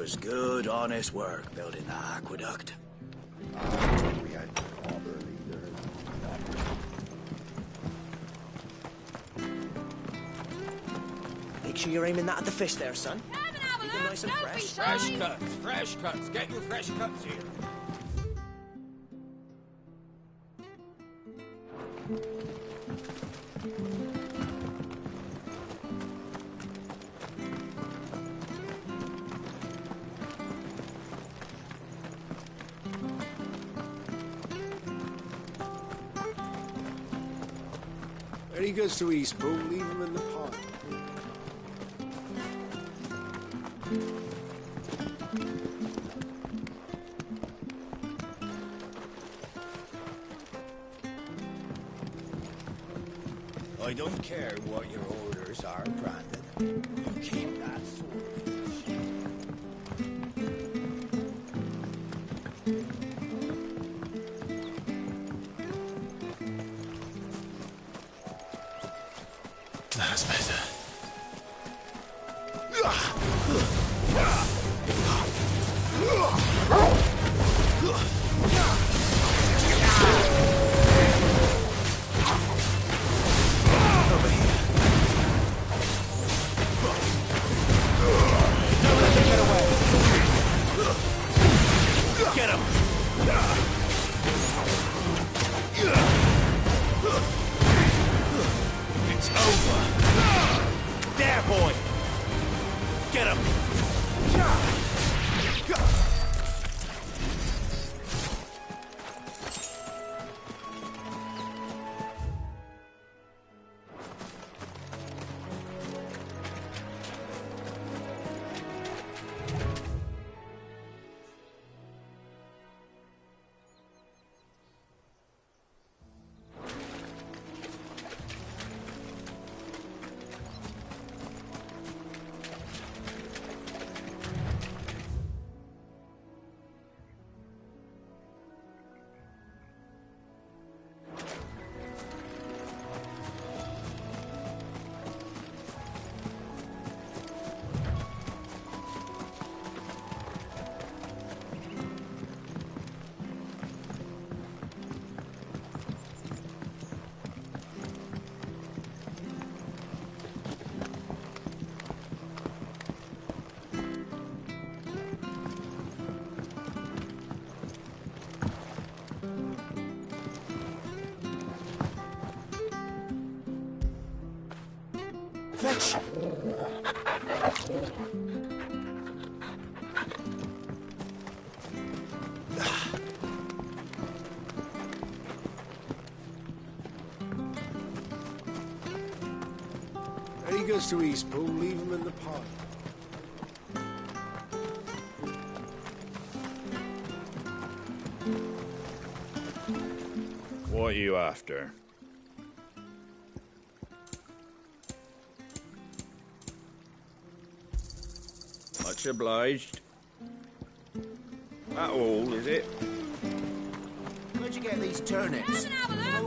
was good, honest work building the aqueduct. We had harbor leaders. Make sure you're aiming that at the fish there, son. Keep them nice and fresh. Fresh cuts. Get your fresh cuts here. When he goes to Eastpool, leave him in the pot. I don't care what your orders are, Brandon. You keep that swordfish. That's better. Fetch! When he goes to Eastpool, leave him in the pot. What are you after? Much obliged. That all, is it? Where'd you get these turnips?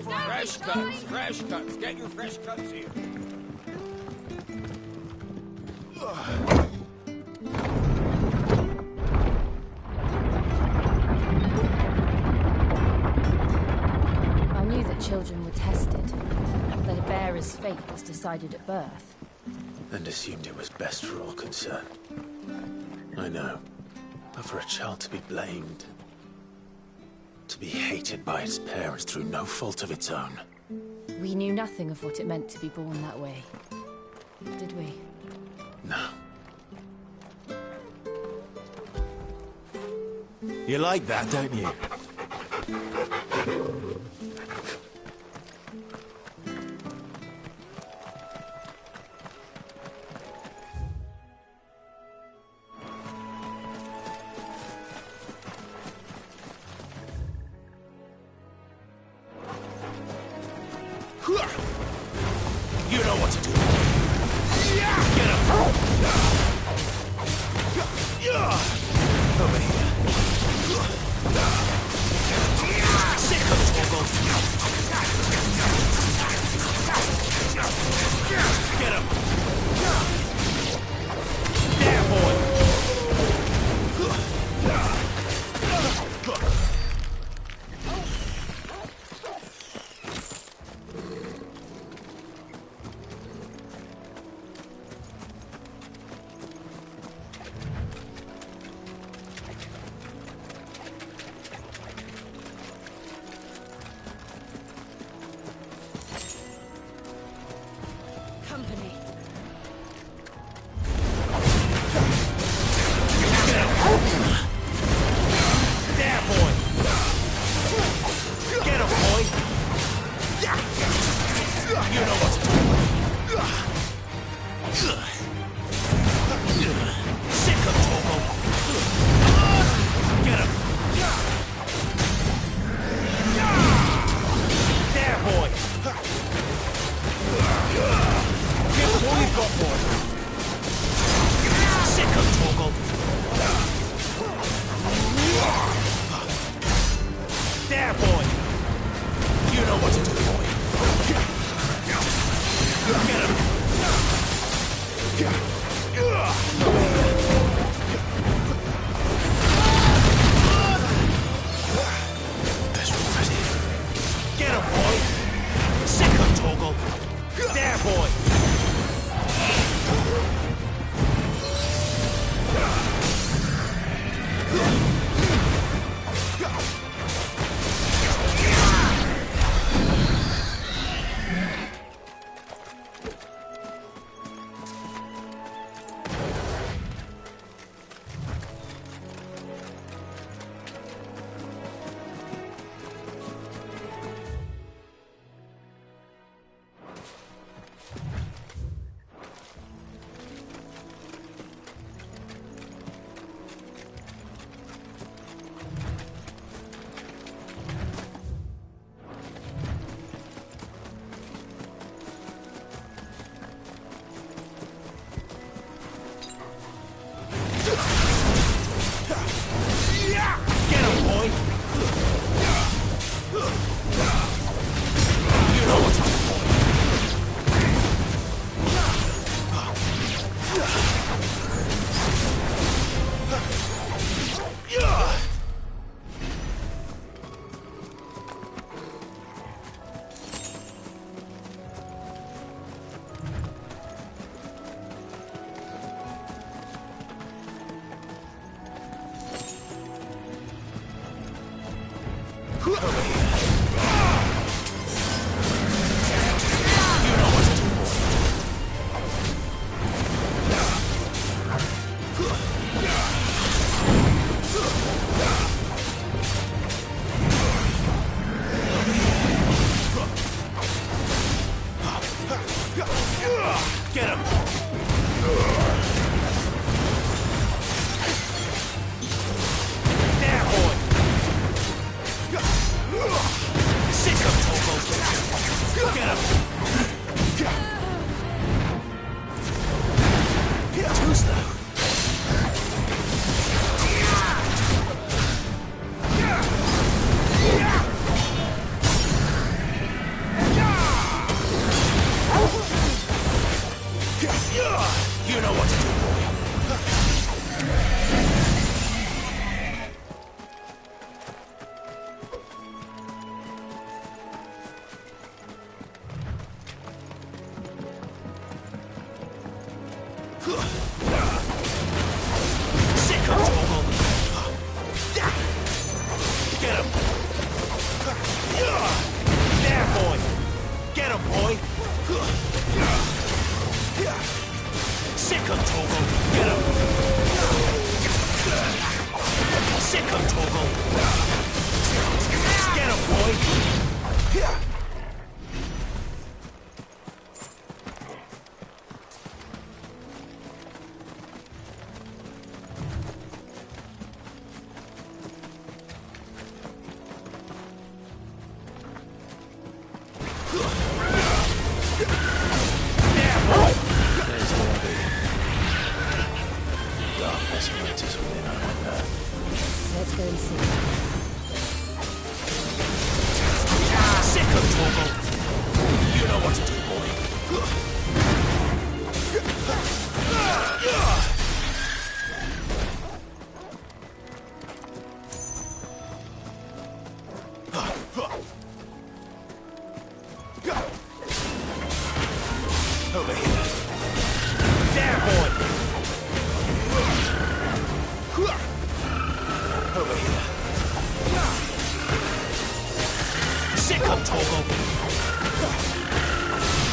Fresh cuts. Get your fresh cuts here. I knew that children were tested, that a bearer's fate was decided at birth. And assumed it was best for all concerned. I know. But for a child to be blamed, to be hated by its parents through no fault of its own. We knew nothing of what it meant to be born that way, did we? No. You like that, don't you? You know what to do. Get him! Over here. Sick of toggle. Get him! There, boy! company. There, boy! Get him, boy! You know what to do. Sick of Togo! Get him! There, boy! Give him all you've got, boy! Sick of Togo! There, boy! You know what to do, boy! Get him! Best ready. Get him, boy! Sick of Toggle! There, boy!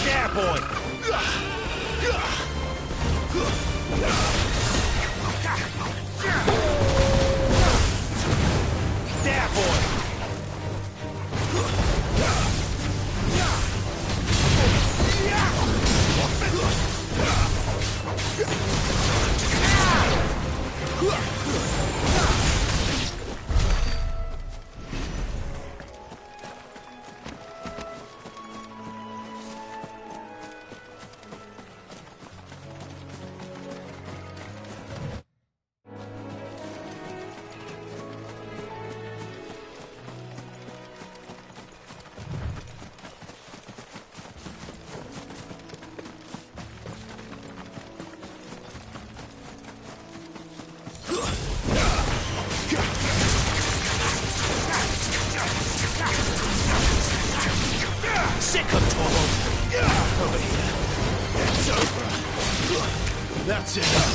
There, boy! There, boy! Sick of Torvald! Over here. It's over. That's enough.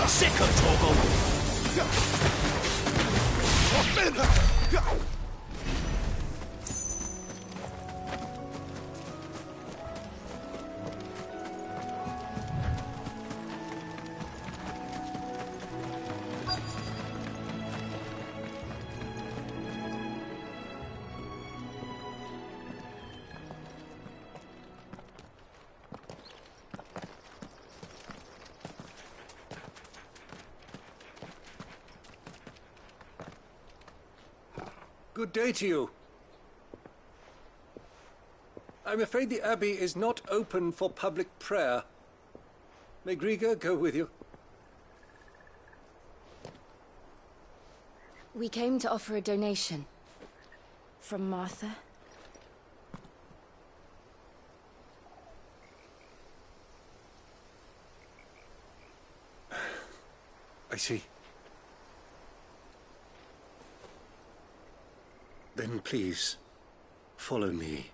Sick of Torvald! Good day to you. I'm afraid the Abbey is not open for public prayer. May Griga go with you? We came to offer a donation. From Martha. I see. Then please, follow me.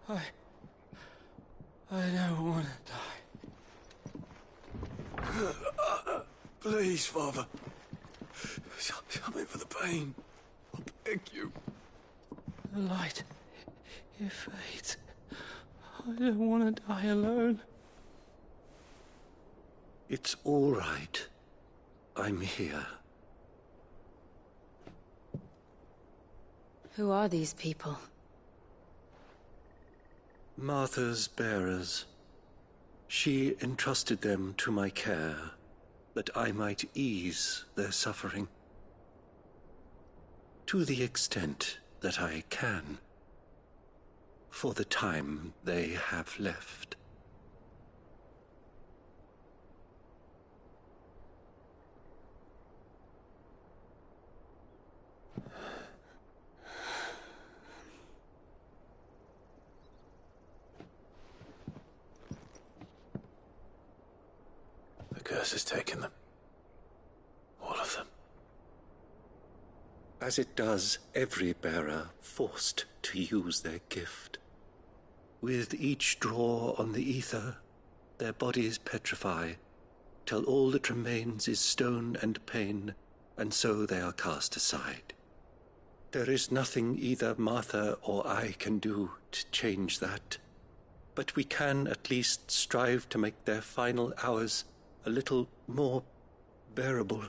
I don't want to die. Please, Father. Something for the pain. I beg you. The light, it fades. I don't want to die alone. It's all right. I'm here. Who are these people? Martha's bearers. She entrusted them to my care, that I might ease their suffering. To the extent that I can. For the time they have left. The curse has taken them. All of them. As it does every bearer forced to use their gift. With each draw on the ether, their bodies petrify, till all that remains is stone and pain, and so they are cast aside. There is nothing either Martha or I can do to change that, but we can at least strive to make their final hours a little more bearable.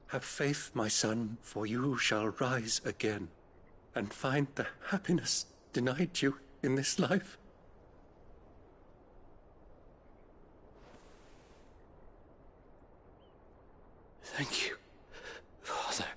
Have faith, my son, for you shall rise again, and find the happiness denied you in this life. Thank you, Father.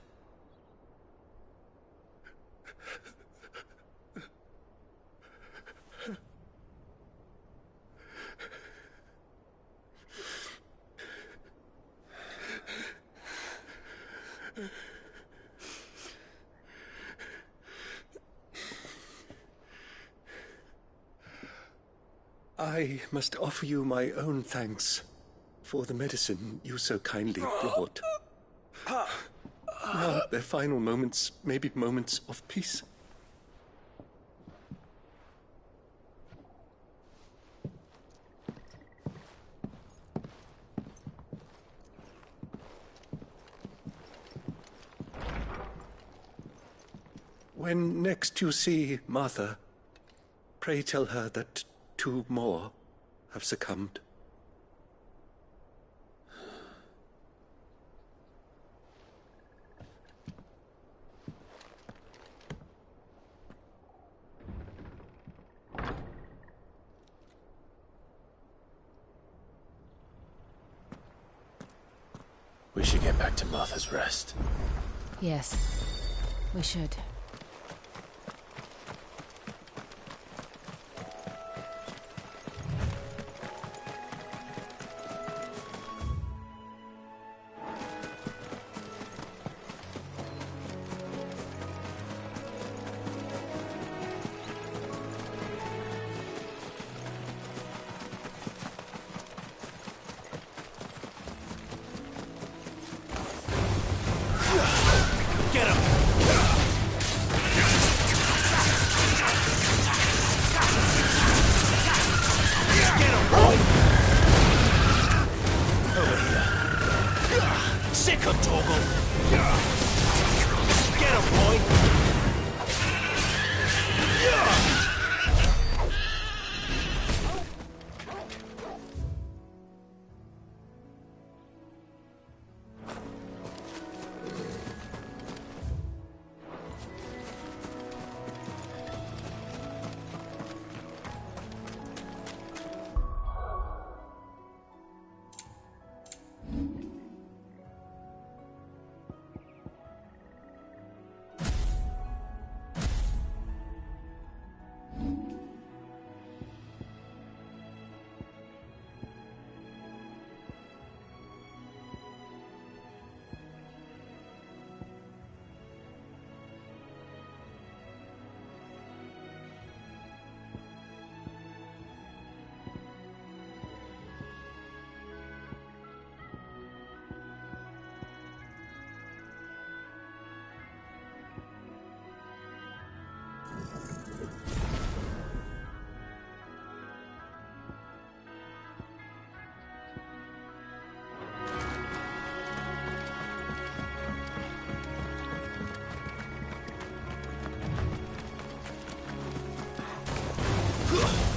I must offer you my own thanks for the medicine you so kindly brought. Now, their final moments may be moments of peace. When next you see Martha, pray tell her that 2 more have succumbed. We should get back to Martha's Rest. Yes, we should. Get him! Get him, boy! Over here. Sick him, Torgal! Get him, boy!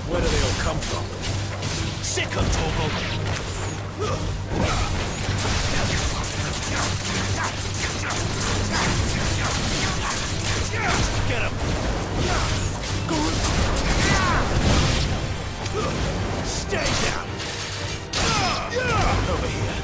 Where do they all come from? Sick of Torgal! Get him! Stay down! Over here.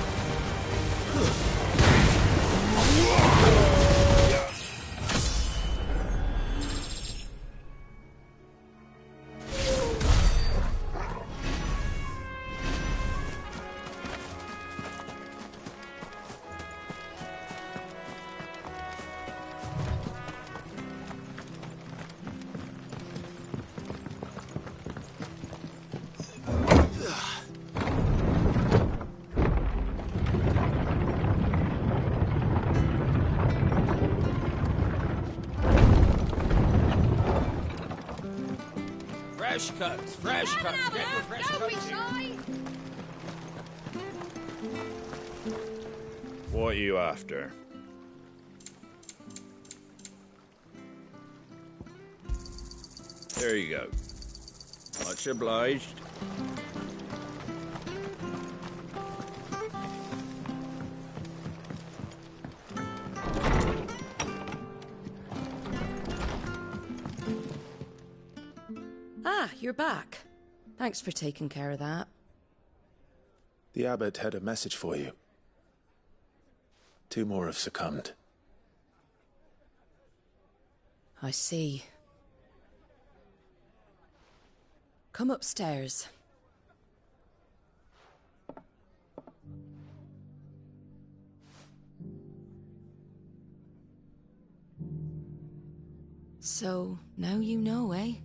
Fresh cuts, fresh cuts. Get your fresh cuts here. What are you after? There you go. Much obliged. Ah, you're back. Thanks for taking care of that. The abbot had a message for you. 2 more have succumbed. I see. Come upstairs. So, now you know, eh?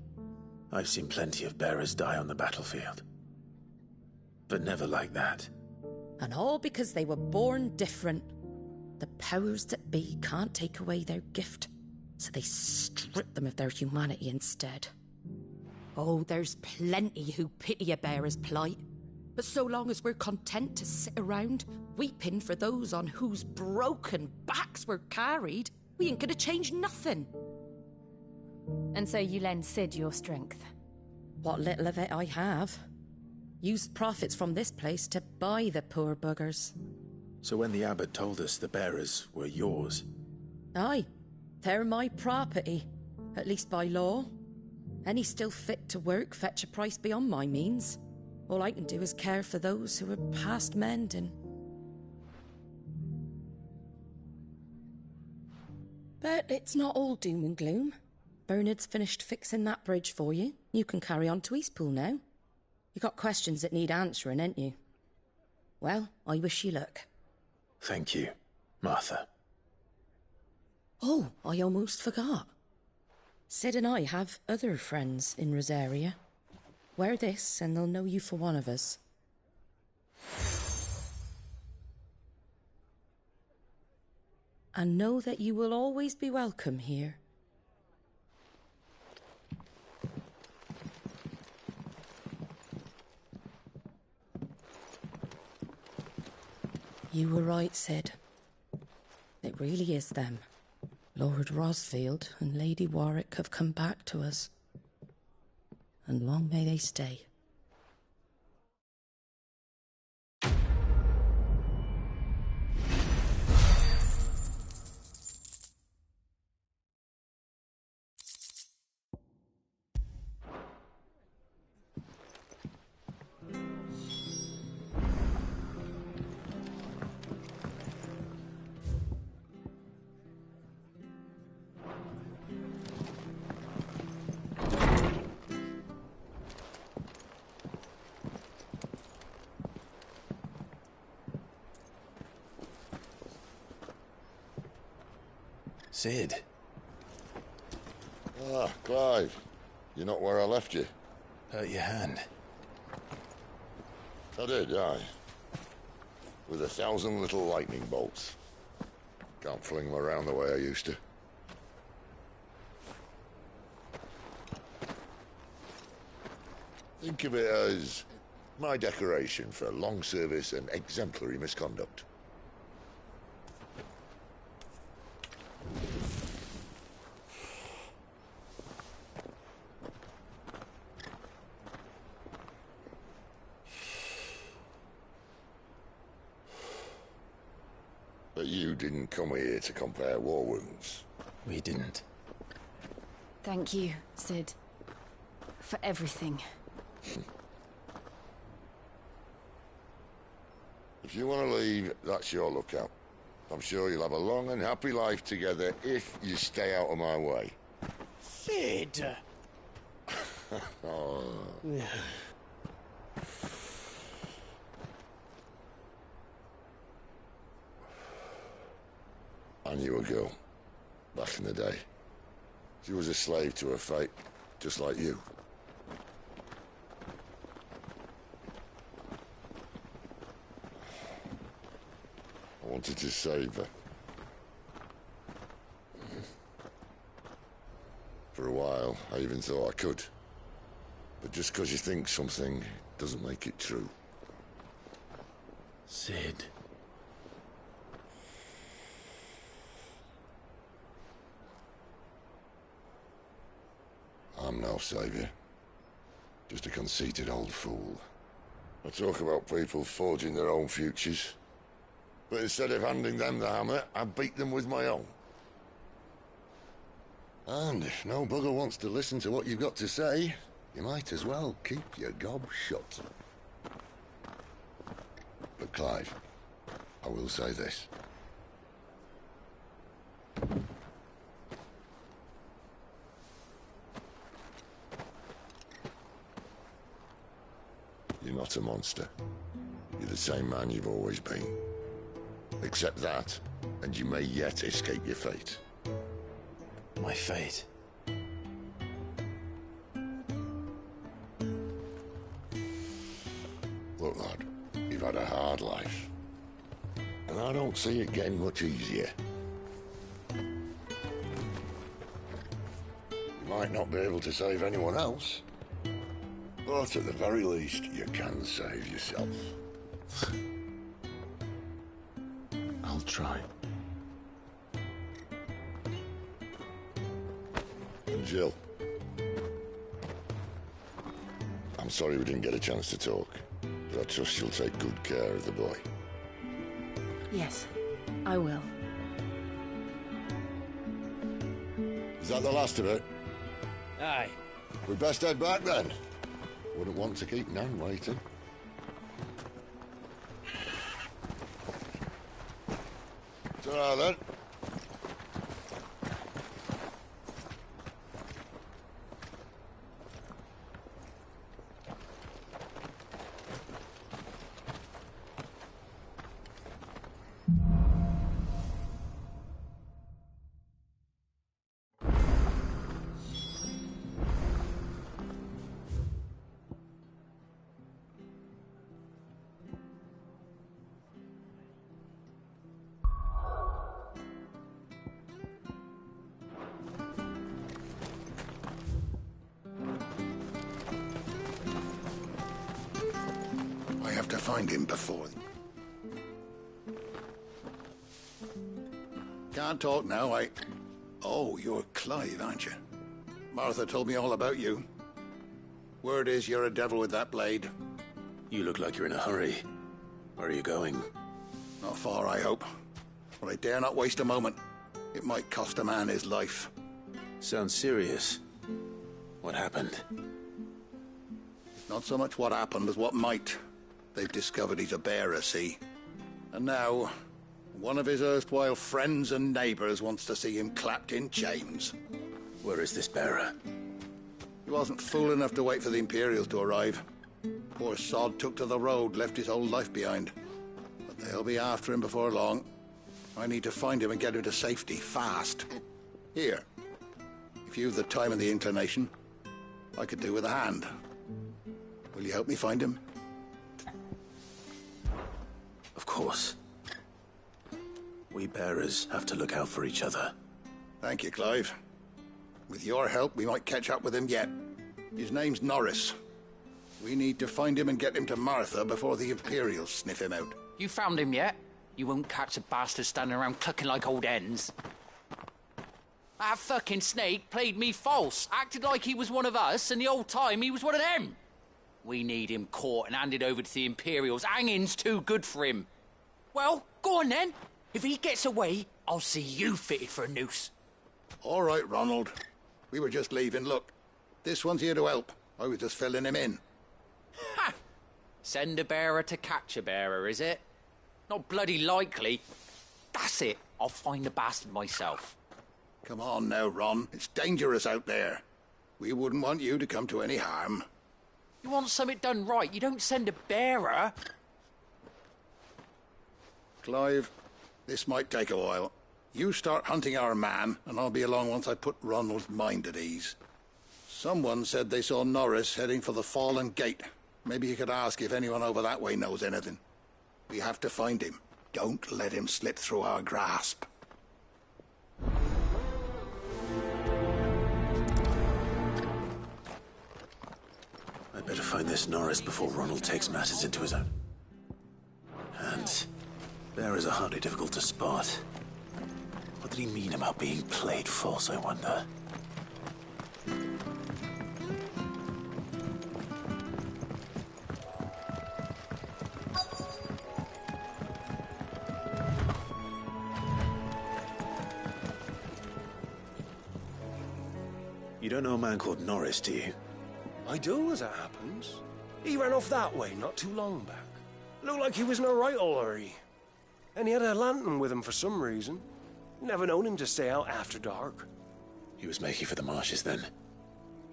I've seen plenty of bearers die on the battlefield. But never like that. And all because they were born different. The powers that be can't take away their gift, so they strip them of their humanity instead. Oh, there's plenty who pity a bearer's plight. But so long as we're content to sit around, weeping for those on whose broken backs we're carried, we ain't gonna change nothing. And so you lend Sid your strength? What little of it I have. Used profits from this place to buy the poor buggers. So when the abbot told us the bearers were yours... Aye, they're my property, at least by law. Any still fit to work fetch a price beyond my means. All I can do is care for those who are past mending. But it's not all doom and gloom. Bernard's finished fixing that bridge for you. You can carry on to Eastpool now. You got questions that need answering, ain't you? Well, I wish you luck. Thank you, Martha. Oh, I almost forgot. Sid and I have other friends in Rosaria. Wear this and they'll know you for one of us. And know that you will always be welcome here. You were right, Sid. It really is them. Lord Rosfield and Lady Warwick have come back to us. And long may they stay. Sid. Ah, Clive. You're not where I left you. Hurt your hand. I did, aye. With 1,000 little lightning bolts. Can't fling them around the way I used to. Think of it as my decoration for long service and exemplary misconduct. But you didn't come here to compare war wounds. We didn't. Thank you, Sid. For everything. If you want to leave, that's your lookout. I'm sure you'll have a long and happy life together if you stay out of my way. Sid! Oh. I knew a girl, back in the day. She was a slave to her fate, just like you. I wanted to save her. For a while, I even thought I could. But just because you think something doesn't make it true. Sid. I'm no savior. Just a conceited old fool. I talk about people forging their own futures. But instead of handing them the hammer, I beat them with my own. And if no bugger wants to listen to what you've got to say, you might as well keep your gob shut. But Clive, I will say this. You're not a monster. You're the same man you've always been. Accept that, and you may yet escape your fate. My fate? had a hard life. And I don't see it getting much easier. You might not be able to save anyone else, but at the very least, you can save yourself. I'll try. And Jill, I'm sorry we didn't get a chance to talk, but I trust you'll take good care of the boy. Yes, I will. Is that the last of it? Aye. We best head back then. Wouldn't want to keep Nan waiting. Ta-ra then. I have to find him before... Can't talk now, Oh, you're Clive, aren't you? Martha told me all about you. Word is you're a devil with that blade. You look like you're in a hurry. Where are you going? Not far, I hope. But I dare not waste a moment. It might cost a man his life. Sounds serious. What happened? Not so much what happened as what might. They've discovered he's a bearer, see? And now, one of his erstwhile friends and neighbours wants to see him clapped in chains. Where is this bearer? He wasn't fool enough to wait for the Imperials to arrive. Poor sod took to the road, left his whole life behind. But they'll be after him before long. I need to find him and get him to safety, fast. Here, if you've the time and the inclination, I could do with a hand. Will you help me find him? Of course. We bearers have to look out for each other. Thank you, Clive. With your help, we might catch up with him yet. His name's Norris. We need to find him and get him to Martha before the Imperials sniff him out. You found him yet? You won't catch a bastard standing around clucking like old hens. That fucking snake played me false, acted like he was one of us, and the whole time he was one of them. We need him caught and handed over to the Imperials. Hanging's too good for him. Well, go on then. If he gets away, I'll see you fitted for a noose. All right, Ronald. We were just leaving. Look, this one's here to help. I was just filling him in. Ha! Send a bearer to catch a bearer, is it? Not bloody likely. That's it. I'll find the bastard myself. Come on now, Ron. It's dangerous out there. We wouldn't want you to come to any harm. You want something done right, you don't send a bearer. Clive, this might take a while. You start hunting our man, and I'll be along once I put Ronald's mind at ease. Someone said they saw Norris heading for the Fallen Gate. Maybe you could ask if anyone over that way knows anything. We have to find him. Don't let him slip through our grasp. I'd better find this Norris before Ronald takes matters into his own hands. Bearers are hardly difficult to spot. What did he mean about being played false, I wonder? You don't know a man called Norris, do you? I do, as it happens. He ran off that way not too long back. Looked like he was in a right old hurry. And he had a lantern with him for some reason. Never known him to stay out after dark. He was making for the marshes then.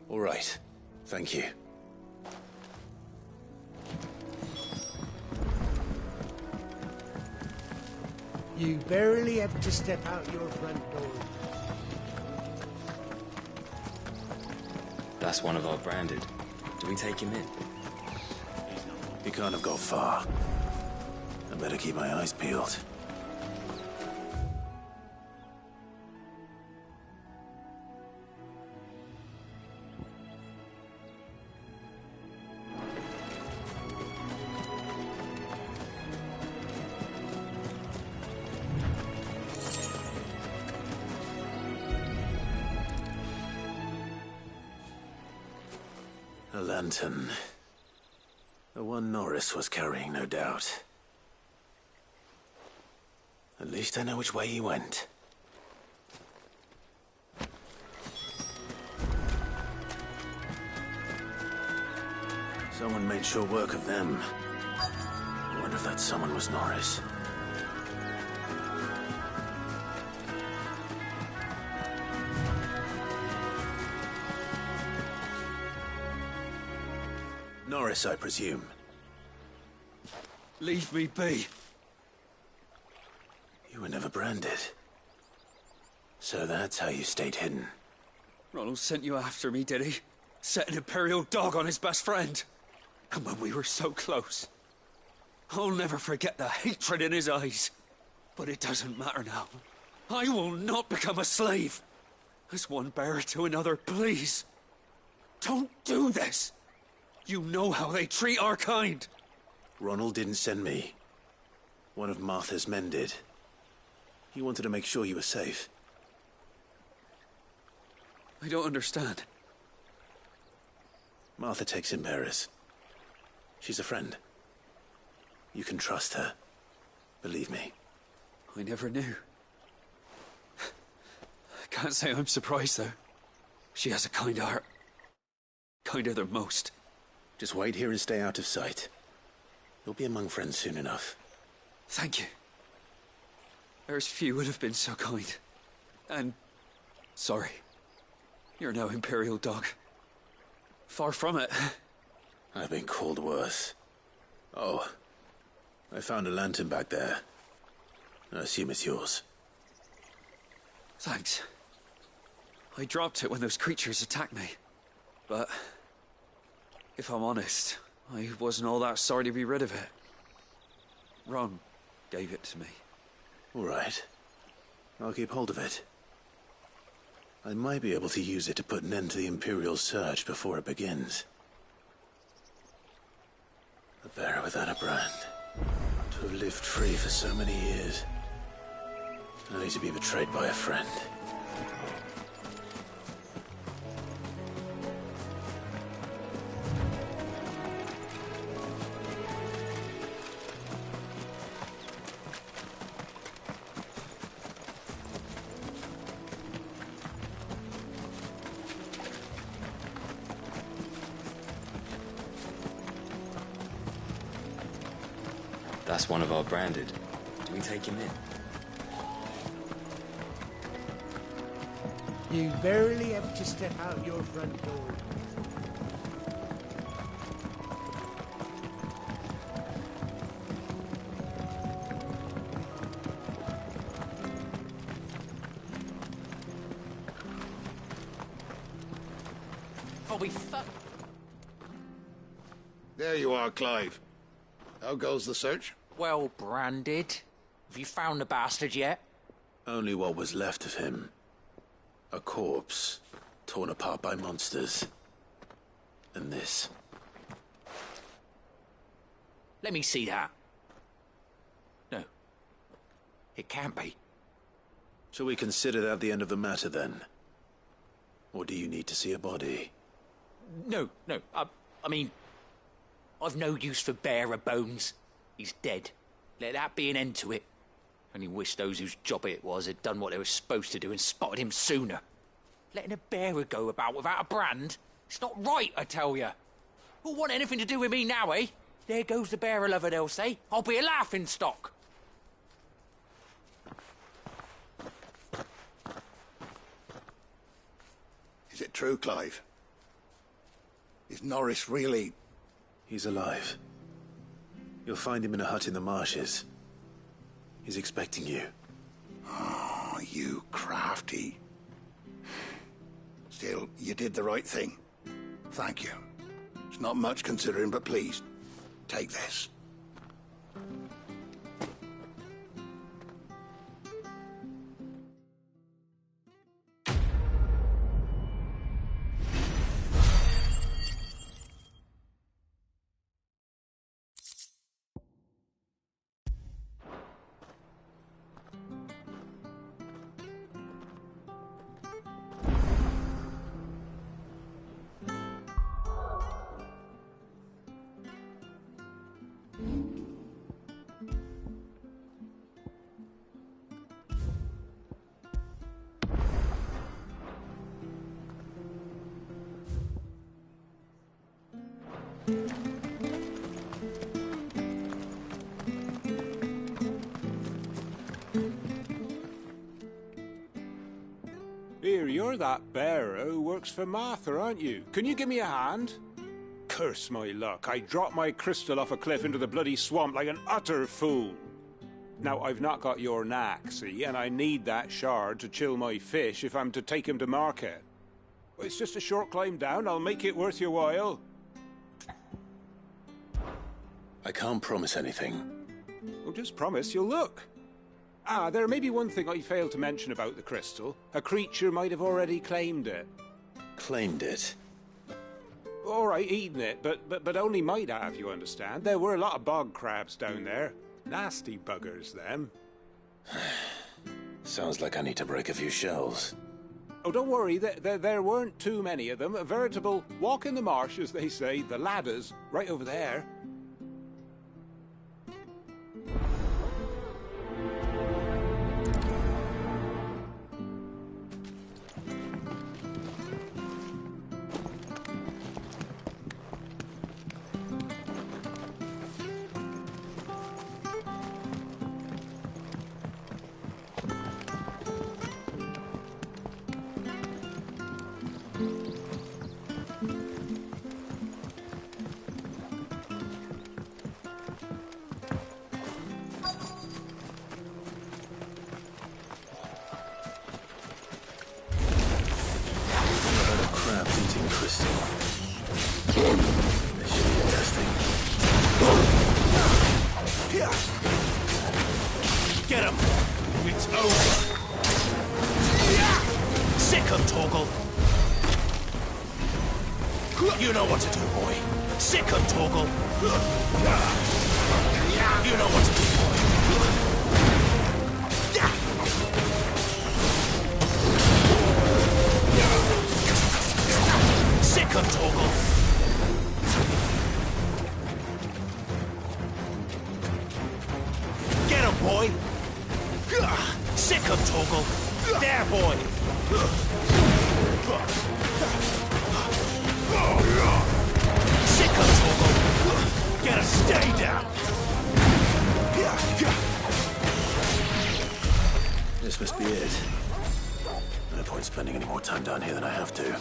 All right. Thank you. You barely have to step out your front door. That's one of our branded. Do we take him in? He can't have got far. I better keep my eyes peeled. A lantern. The one Norris was carrying, no doubt. At least I know which way he went. Someone made sure work of them. I wonder if that someone was Norris. Norris, I presume. Leave me be. You were never branded. So that's how you stayed hidden. Ronald sent you after me, did he? Set an Imperial dog on his best friend. And when we were so close. I'll never forget the hatred in his eyes. But it doesn't matter now. I will not become a slave. As one bearer to another, please. Don't do this. You know how they treat our kind. Ronald didn't send me. One of Martha's men did. He wanted to make sure you were safe. I don't understand. Martha takes in bearers. She's a friend. You can trust her. Believe me. I never knew. I can't say I'm surprised, though. She has a kind heart. Kinder than most. Just wait here and stay out of sight. You'll be among friends soon enough. Thank you. There's few would have been so kind. And... sorry. You're no Imperial dog. Far from it. I've been called worse. Oh. I found a lantern back there. I assume it's yours. Thanks. I dropped it when those creatures attacked me. But... if I'm honest, I wasn't all that sorry to be rid of it. Ron gave it to me. All right. I'll keep hold of it. I might be able to use it to put an end to the Imperial surge before it begins. A bearer without a brand. To have lived free for so many years. Only to be betrayed by a friend. That's one of our branded. Do we take him in? You barely have to step out your front door. Oh, we fuck. There you are, Clive. How goes the search? Well, branded. Have you found the bastard yet? Only what was left of him. A corpse, torn apart by monsters. And this. Let me see that. No. It can't be. Shall we consider that the end of the matter, then? Or do you need to see a body? No. I mean... I've no use for bearer bones. He's dead. Let that be an end to it. Only wish those whose job it was had done what they were supposed to do and spotted him sooner. Letting a bearer go about without a brand? It's not right, I tell you. Who'll want anything to do with me now, eh? There goes the bearer lover, they'll say. I'll be a laughing stock. Is it true, Clive? Is Norris really... He's alive. You'll find him in a hut in the marshes. He's expecting you. Oh, you crafty. Still, you did the right thing. Thank you. It's not much considering, but please, take this. Here, you're that bearer who works for Martha, aren't you? Can you give me a hand? Curse my luck, I dropped my crystal off a cliff into the bloody swamp like an utter fool. Now, I've not got your knack, see, and I need that shard to chill my fish if I'm to take him to market. It's just a short climb down, I'll make it worth your while. I can't promise anything. Well, just promise you'll look. Ah, there may be one thing I failed to mention about the crystal. A creature might have already claimed it. Claimed it? All right, eaten it, but only might have, you understand. There were a lot of bog crabs down there. Nasty buggers, them. Sounds like I need to break a few shells. Oh, don't worry, there weren't too many of them. A veritable walk in the marsh, as they say, the ladders, right over there. Get him! It's over! Sick him, Torgal! You know what to do, boy. Sick him, Torgal! You know what to do, boy. Sick him, Torgal! Get him, boy! Sick him, Torgal! There, boy! Sick him, Torgal! Get him, stay down! This must be it. No point spending any more time down here than I have to.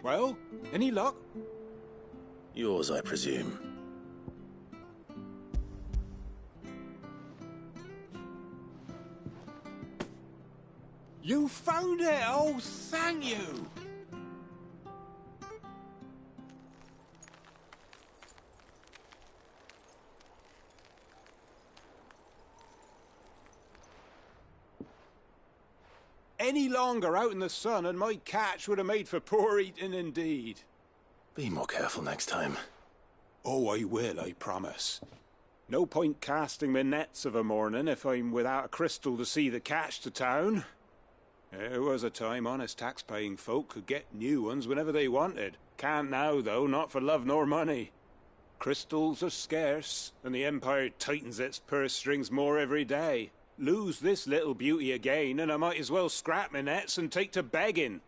Well, any luck? Yours, I presume. You found it! Oh, thank you! Any longer out in the sun and my catch would have made for poor eating indeed. Be more careful next time. Oh, I will, I promise. No point casting my nets of a morning if I'm without a crystal to see the catch to town. There was a time honest tax-paying folk could get new ones whenever they wanted. Can't now, though, not for love nor money. Crystals are scarce, and the Empire tightens its purse strings more every day. Lose this little beauty again, and I might as well scrap my nets and take to begging.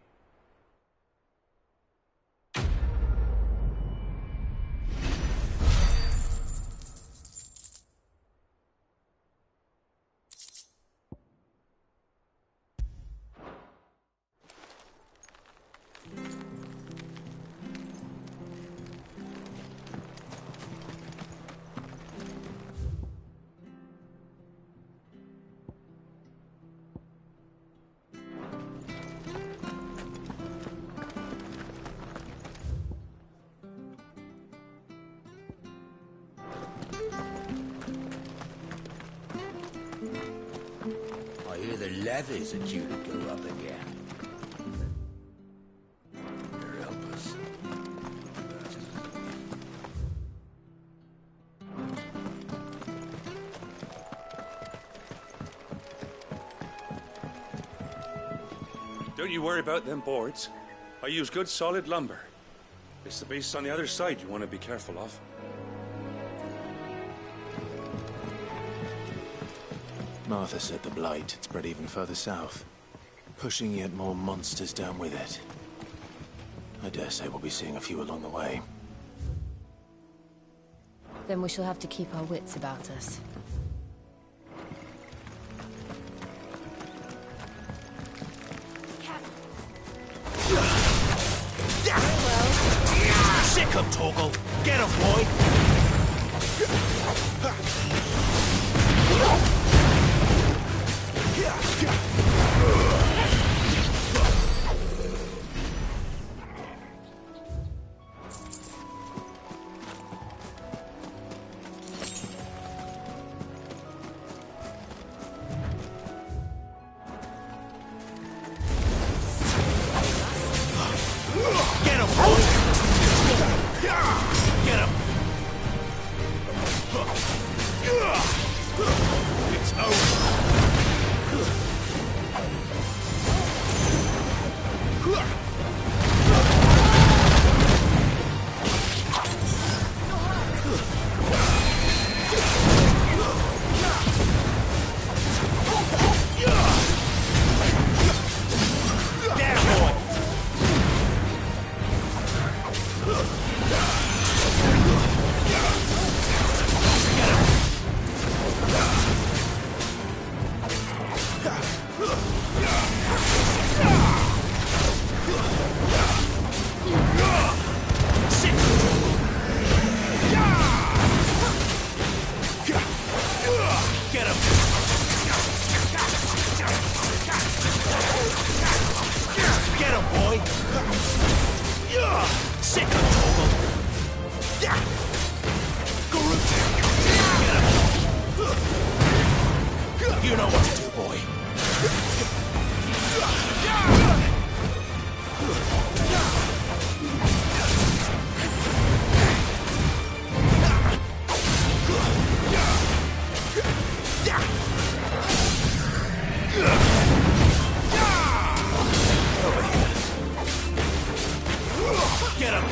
The levies are due to go up again. Here, help us. Don't you worry about them boards. I use good solid lumber. It's the beasts on the other side you want to be careful of. Martha said the blight had spread even further south, pushing yet more monsters down with it. I dare say we'll be seeing a few along the way. Then we shall have to keep our wits about us. Sick of Torgal! Get him, boy! You know what to do, boy. Over here. Get him!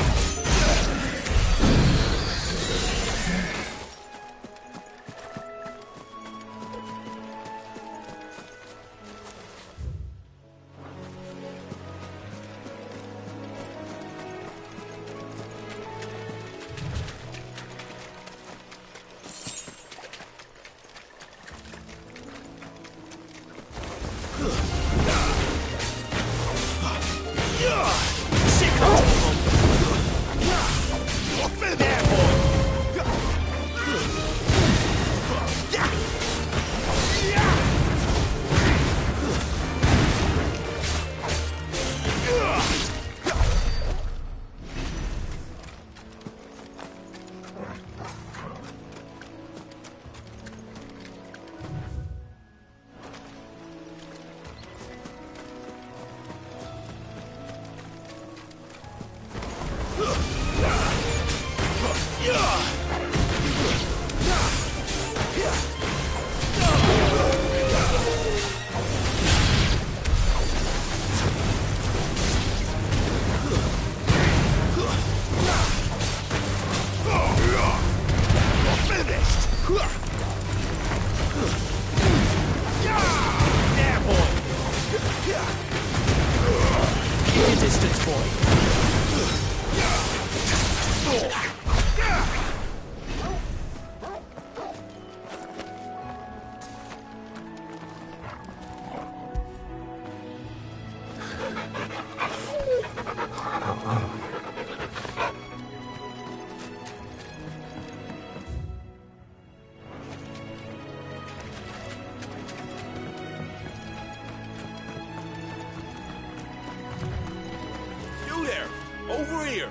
Over here!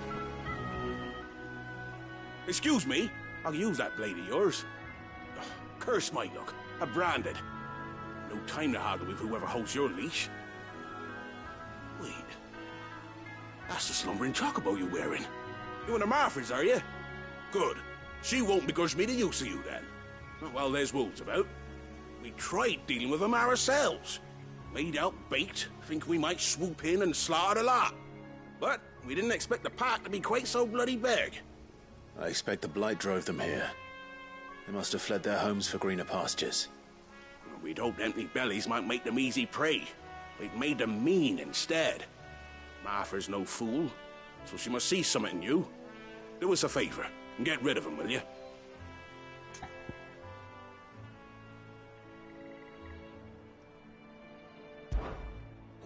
Excuse me, I'll use that blade of yours. Ugh, curse my luck. I'm branded. No time to haggle with whoever holds your leash. Wait. That's the slumbering chocobo you're wearing. You and the Marfords, are you? Good. She won't begrudge me the use of you, then. Not while there's wolves about. We tried dealing with them ourselves. Laid out bait, think we might swoop in and slaughter the lot. But we didn't expect the pack to be quite so bloody big. I expect the blight drove them here. They must have fled their homes for greener pastures. We'd hoped empty bellies might make them easy prey. It made them mean instead. Martha's no fool, so she must see something in you. Do us a favor and get rid of them, will you?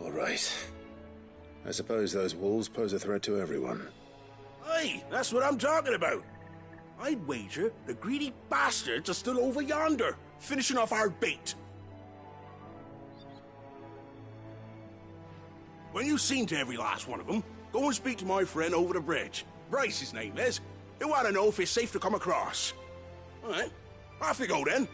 All right. I suppose those wolves pose a threat to everyone. Aye, that's what I'm talking about. I'd wager the greedy bastards are still over yonder, finishing off our bait. When you've seen to every last one of them, go and speak to my friend over the bridge. Bryce, his name is. He'll want to know if it's safe to come across. All right, off you go then.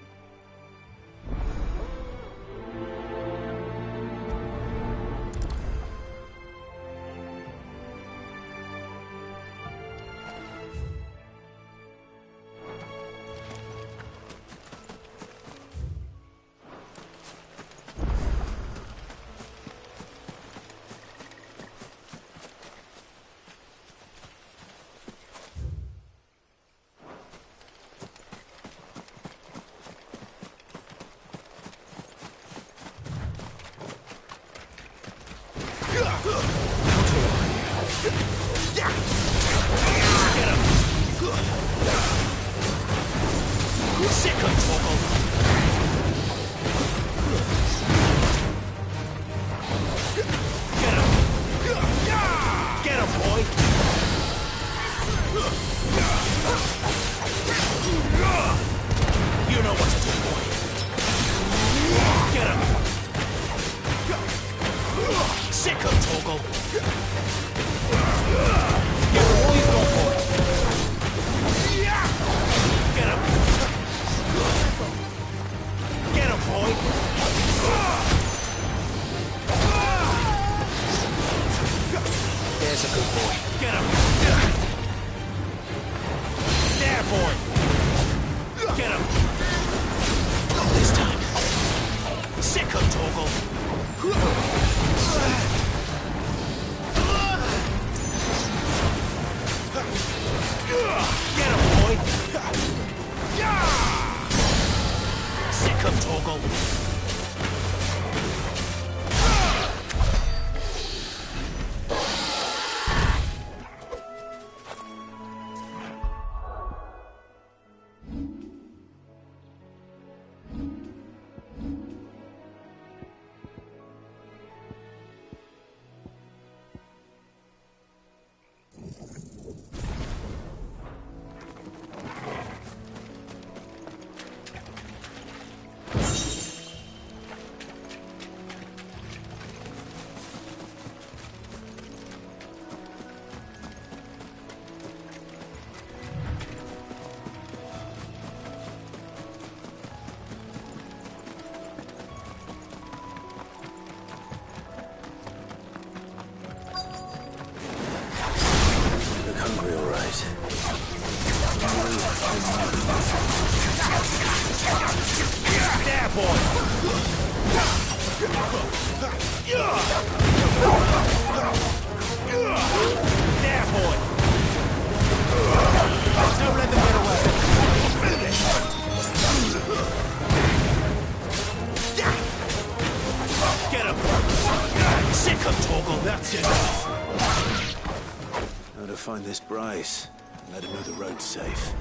How to find this Bryce and let him know the road's safe.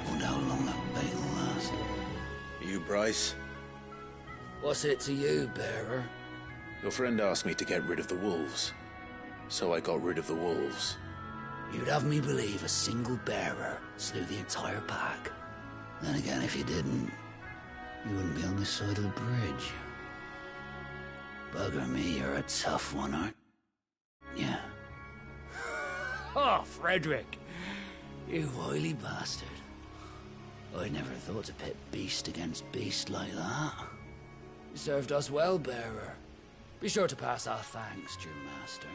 Wonder how long that bait will last. You Bryce? What's it to you, bearer? Your friend asked me to get rid of the wolves, so I got rid of the wolves. You'd have me believe a single bearer slew the entire pack. Then again, if you didn't, you wouldn't be on this side of the bridge. Bugger me, you're a tough one, aren't you? Yeah. Oh, Frederick! You wily bastard. I never thought to pit beast against beast like that. You served us well, bearer. Be sure to pass our thanks to your master.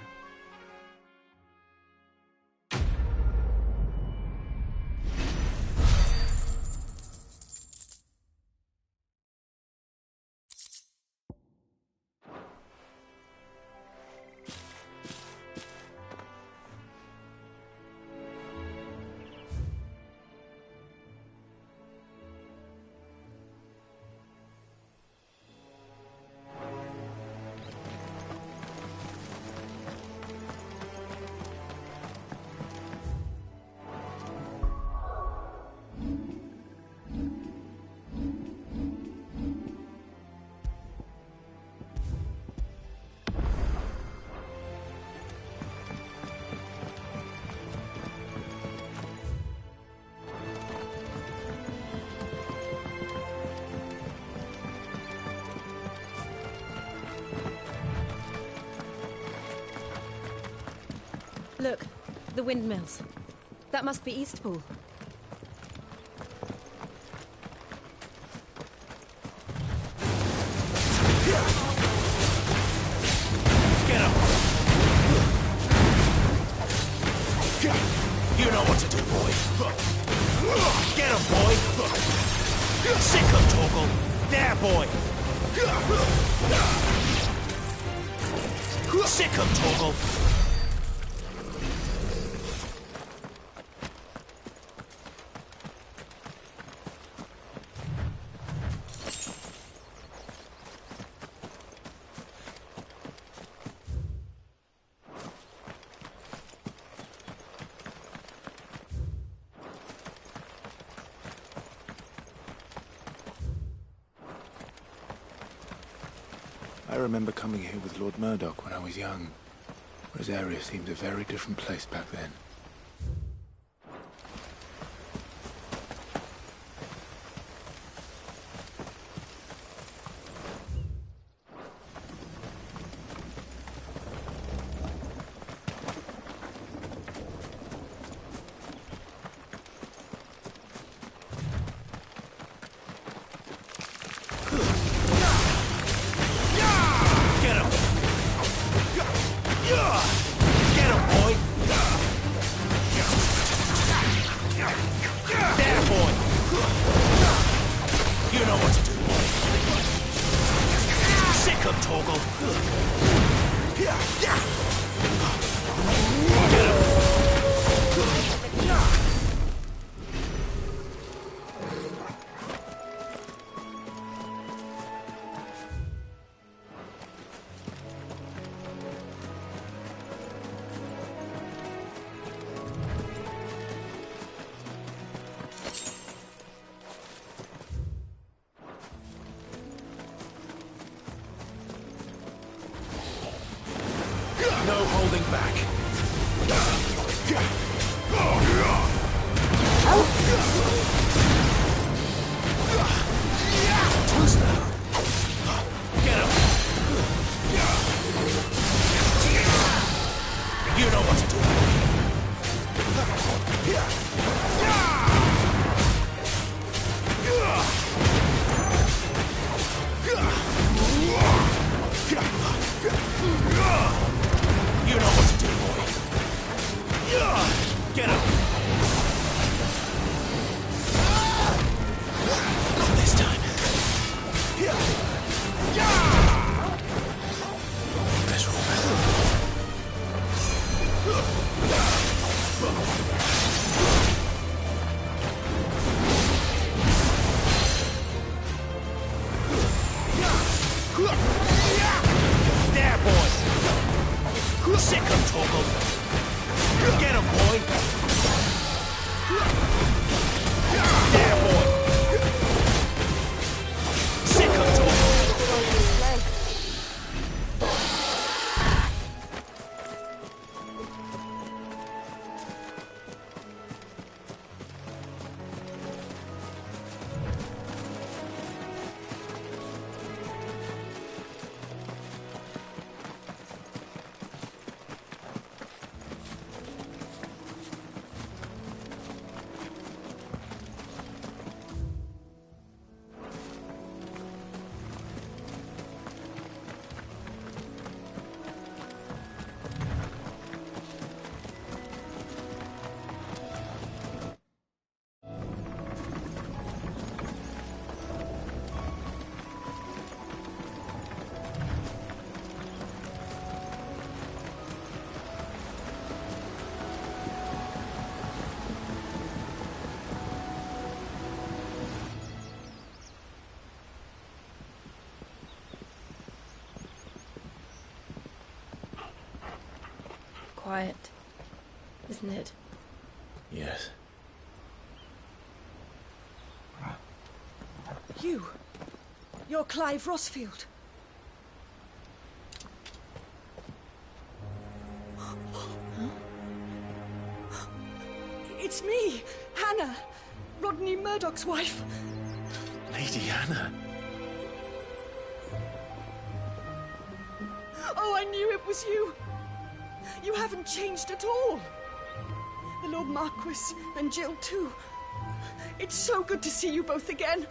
Look, the windmills. That must be Eastpool. Get him! You know what to do, boy. Get him, boy! Sick him, Torgal! There, boy! Sick him, Torgal! I remember coming here with Lord Murdoch when I was young. Rosaria seemed a very different place back then. No holding back. Twist now. Get him. You know what to do. You know what to do, boy. Get him. Not this time. There, boy. Sick him, Torgal. Get him, boy. There, boy. Sick him, Torgal. quiet, isn't it? Yes. You're Clive Rossfield. It's me, Hannah, Rodney Murdoch's wife. Lady Hannah. Oh, I knew it was you. You haven't changed at all. The Lord Marquis and Jill too. It's so good to see you both again.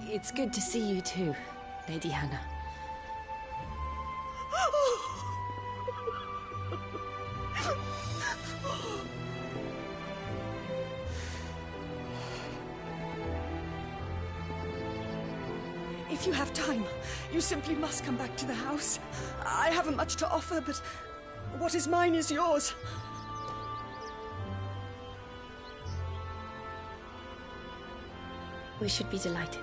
It's good to see you too, Lady Hannah. If you have time, you simply must come back to the house. I haven't much to offer, but what is mine is yours. We should be delighted.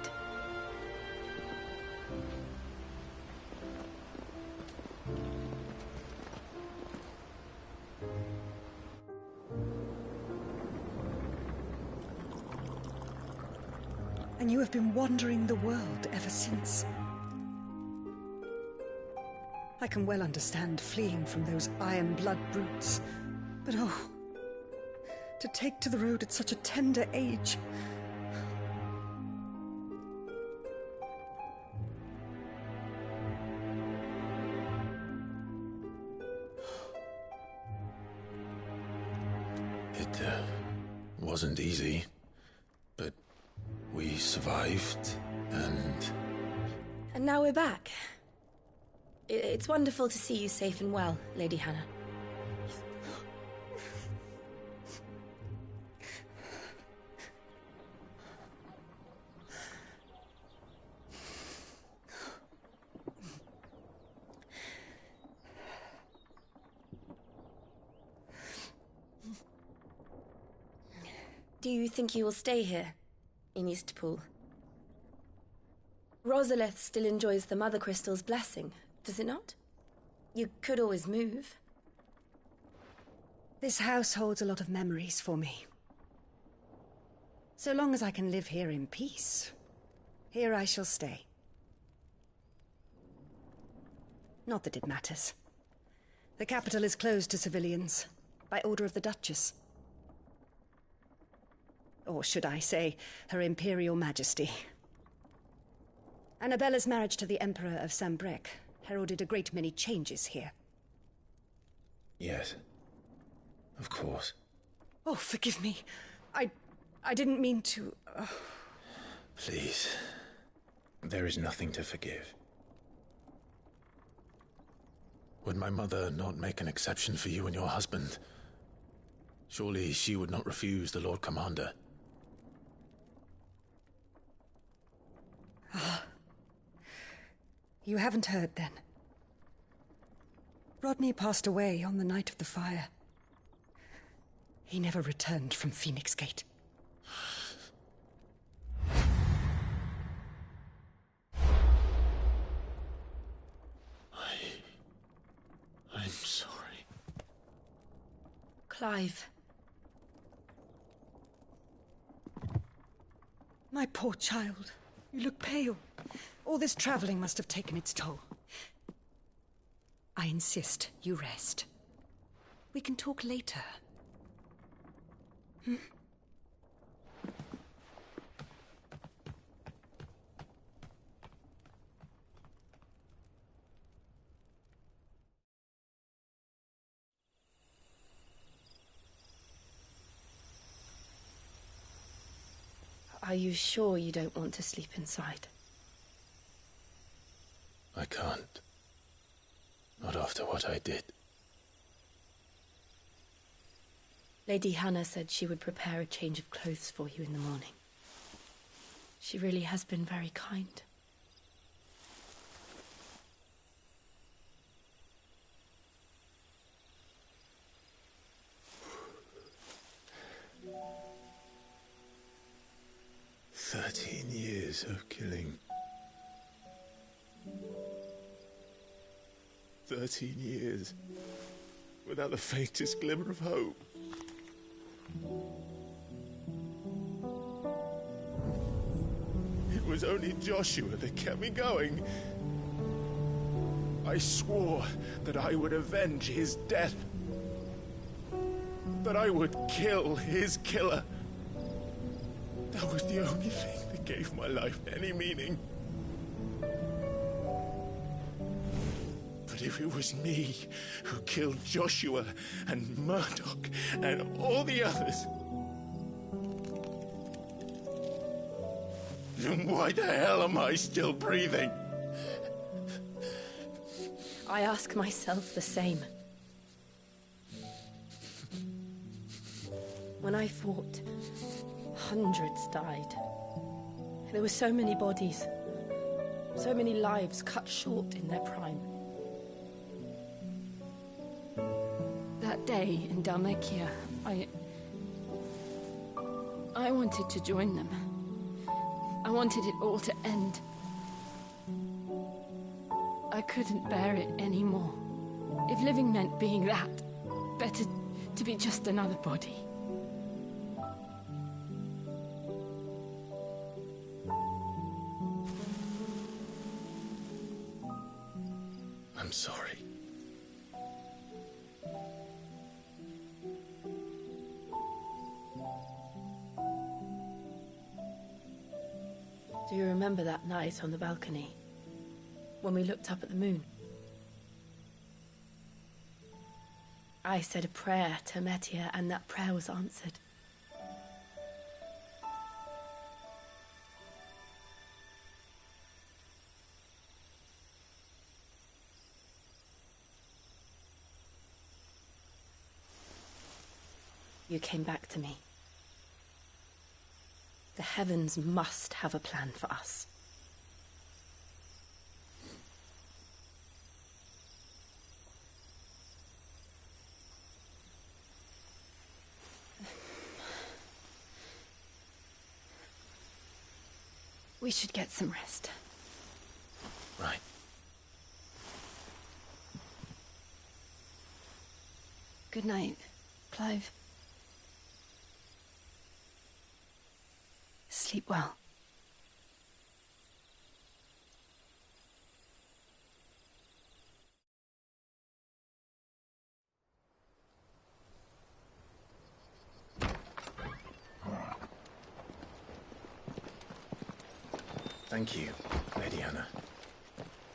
And you have been wandering the world ever since. I can well understand fleeing from those iron blood brutes, but oh, to take to the road at such a tender age. It wasn't easy, but we survived, and... And now we're back. It's wonderful to see you safe and well, Lady Hannah. Do you think you will stay here, in Eastpool? Rosalith still enjoys the Mother Crystal's blessing, does it not? You could always move. This house holds a lot of memories for me. So long as I can live here in peace, here I shall stay. Not that it matters. The capital is closed to civilians, by order of the Duchess. Or should I say, Her Imperial Majesty. Annabella's marriage to the Emperor of Sambrec heralded a great many changes here. Yes. Of course. Oh, forgive me. I didn't mean to... Please. There is nothing to forgive. Would my mother not make an exception for you and your husband? Surely she would not refuse the Lord Commander. You haven't heard, then. Rodney passed away on the night of the fire. He never returned from Phoenix Gate. I'm sorry. Clive. My poor child. You look pale. All this traveling must have taken its toll. I insist you rest. We can talk later. Hmm? Are you sure you don't want to sleep inside? I can't. Not after what I did. Lady Hannah said she would prepare a change of clothes for you in the morning. She really has been very kind. "13 years of killing. 13 years, without the faintest glimmer of hope. It was only Joshua that kept me going. I swore that I would avenge his death. That I would kill his killer. That was the only thing that gave my life any meaning. But if it was me who killed Joshua and Murdoch and all the others, then why the hell am I still breathing? I ask myself the same. When I fought, hundreds died. There were so many bodies, so many lives cut short in their prime. That day in Dalmekia, I wanted to join them. I wanted it all to end. I couldn't bear it anymore. If living meant being that, better to be just another body. I'm sorry. Do you remember that night on the balcony, when we looked up at the moon? I said a prayer to Metia, and that prayer was answered. You came back to me. The heavens must have a plan for us. We should get some rest. Right. Good night, Clive. Sleep well. Thank you, Lady Hannah.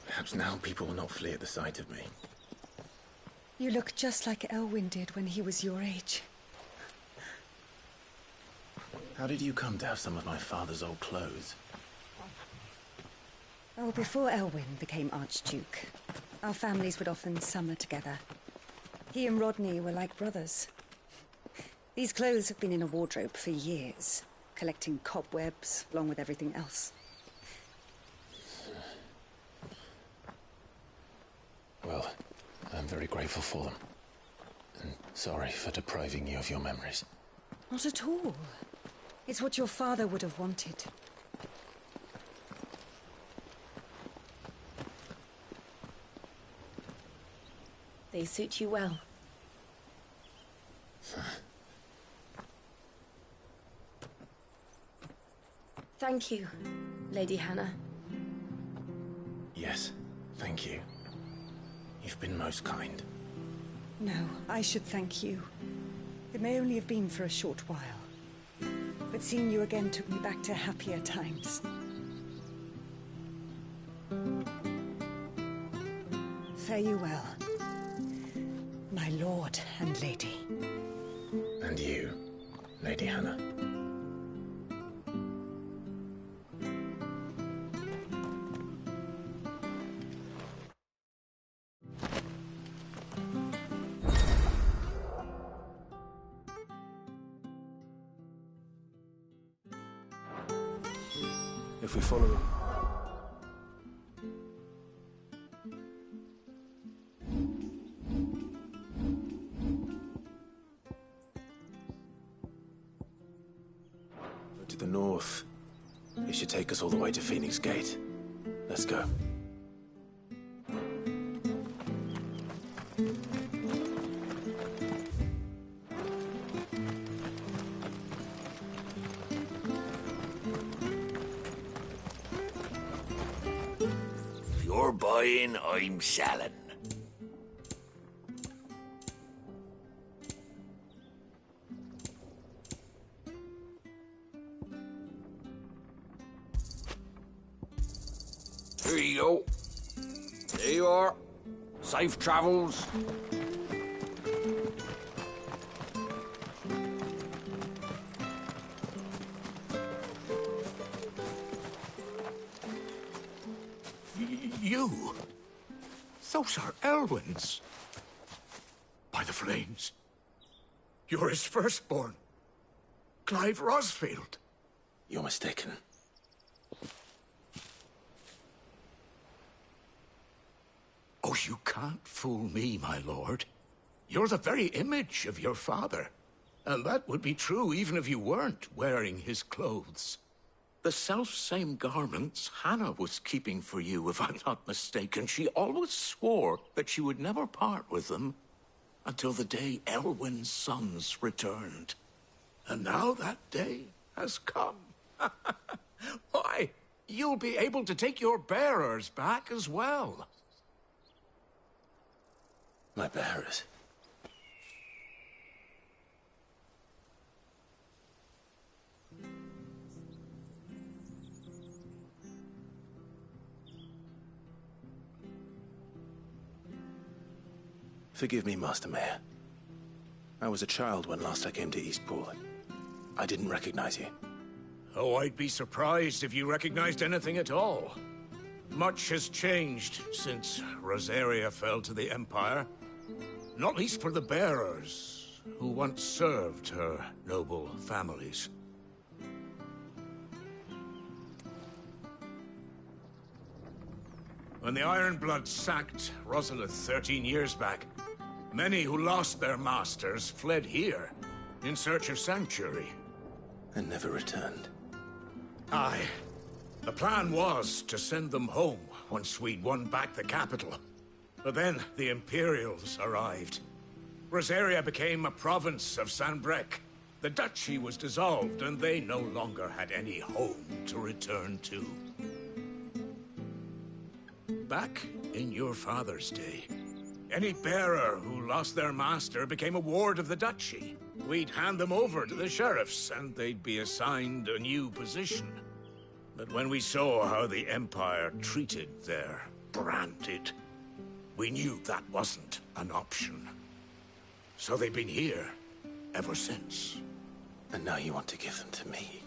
Perhaps now people will not flee at the sight of me. You look just like Elwyn did when he was your age. How did you come to have some of my father's old clothes? Oh, before Elwyn became Archduke, our families would often summer together. He and Rodney were like brothers. These clothes have been in a wardrobe for years, collecting cobwebs along with everything else. Well, I'm very grateful for them. And sorry for depriving you of your memories. Not at all. It's what your father would have wanted. They suit you well. Thank you, Lady Hannah. Yes, thank you. You've been most kind. No, I should thank you. It may only have been for a short while, but seeing you again took me back to happier times. Fare you well, my lord and lady. And you, Lady Hannah. If we follow him. To the north. It should take us all the way to Phoenix Gate. Let's go. If you're buying, I'm selling. Here you go. There you are. Safe travels. You? Those are Elwyn's. By the flames. You're his firstborn. Clive Rosfield. You're mistaken. Oh, you can't fool me, my lord. You're the very image of your father. And that would be true even if you weren't wearing his clothes. The self-same garments Hannah was keeping for you, if I'm not mistaken. She always swore that she would never part with them until the day Elwyn's sons returned. And now that day has come. Why, you'll be able to take your bearers back as well. My bearers? Forgive me, Master Mayor. I was a child when last I came to Eastpool. I didn't recognize you. Oh, I'd be surprised if you recognized anything at all. Much has changed since Rosaria fell to the Empire. Not least for the bearers, who once served her noble families. When the Ironbloods sacked Rosalith 13 years back, many who lost their masters fled here in search of sanctuary. And never returned. Aye. The plan was to send them home once we'd won back the capital. But then the Imperials arrived. Rosaria became a province of Sanbreque. The duchy was dissolved, and they no longer had any home to return to. Back in your father's day, any bearer who lost their master became a ward of the duchy. We'd hand them over to the sheriffs, and they'd be assigned a new position. But when we saw how the Empire treated their branded, we knew that wasn't an option. So they've been here ever since. And now you want to give them to me?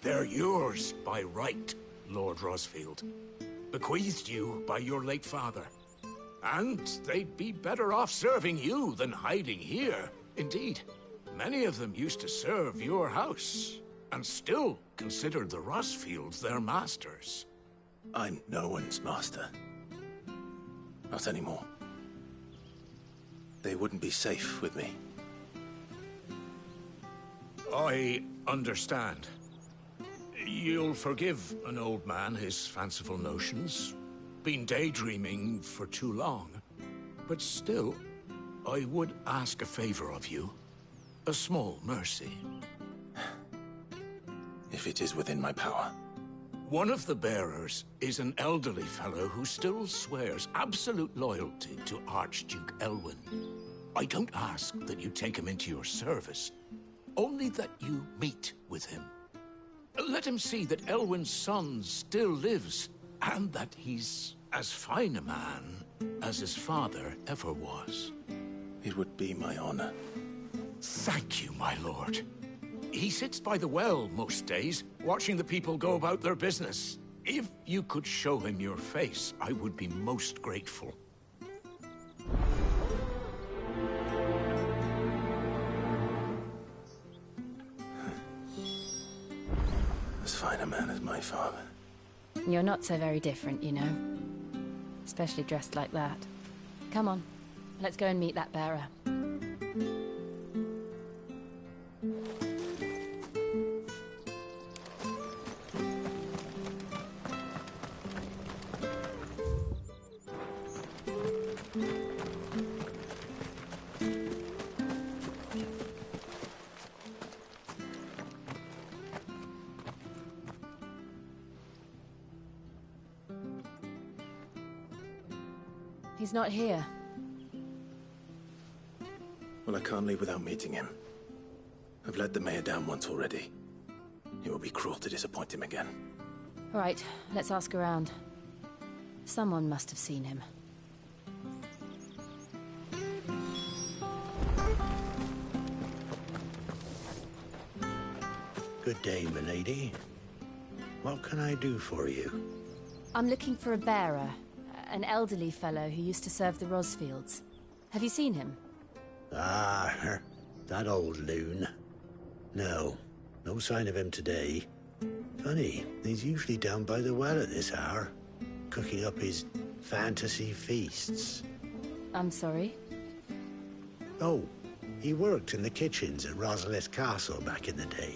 They're yours by right, Lord Rosfield. Bequeathed you by your late father. And they'd be better off serving you than hiding here. Indeed, many of them used to serve your house, and still considered the Rosfields their masters. I'm no one's master. Not anymore. They wouldn't be safe with me. I understand. You'll forgive an old man his fanciful notions. Been daydreaming for too long. But still, I would ask a favor of you. A small mercy. If it is within my power. One of the bearers is an elderly fellow who still swears absolute loyalty to Archduke Elwyn. I don't ask that you take him into your service, only that you meet with him. Let him see that Elwyn's son still lives, and that he's as fine a man as his father ever was. It would be my honor. Thank you, my lord. He sits by the well most days, watching the people go about their business. If you could show him your face, I would be most grateful. As fine a man as my father. You're not so very different, you know. Especially dressed like that. Come on, let's go and meet that bearer. He's not here. Well, I can't leave without meeting him. I've let the mayor down once already. It would be cruel to disappoint him again. All right, let's ask around. Someone must have seen him. Good day, milady. What can I do for you? I'm looking for a bearer, an elderly fellow who used to serve the Rosfields. Have you seen him? Ah, that old loon. No sign of him today. Funny, he's usually down by the well at this hour, cooking up his fantasy feasts. I'm sorry? Oh, he worked in the kitchens at Rosalith Castle back in the day.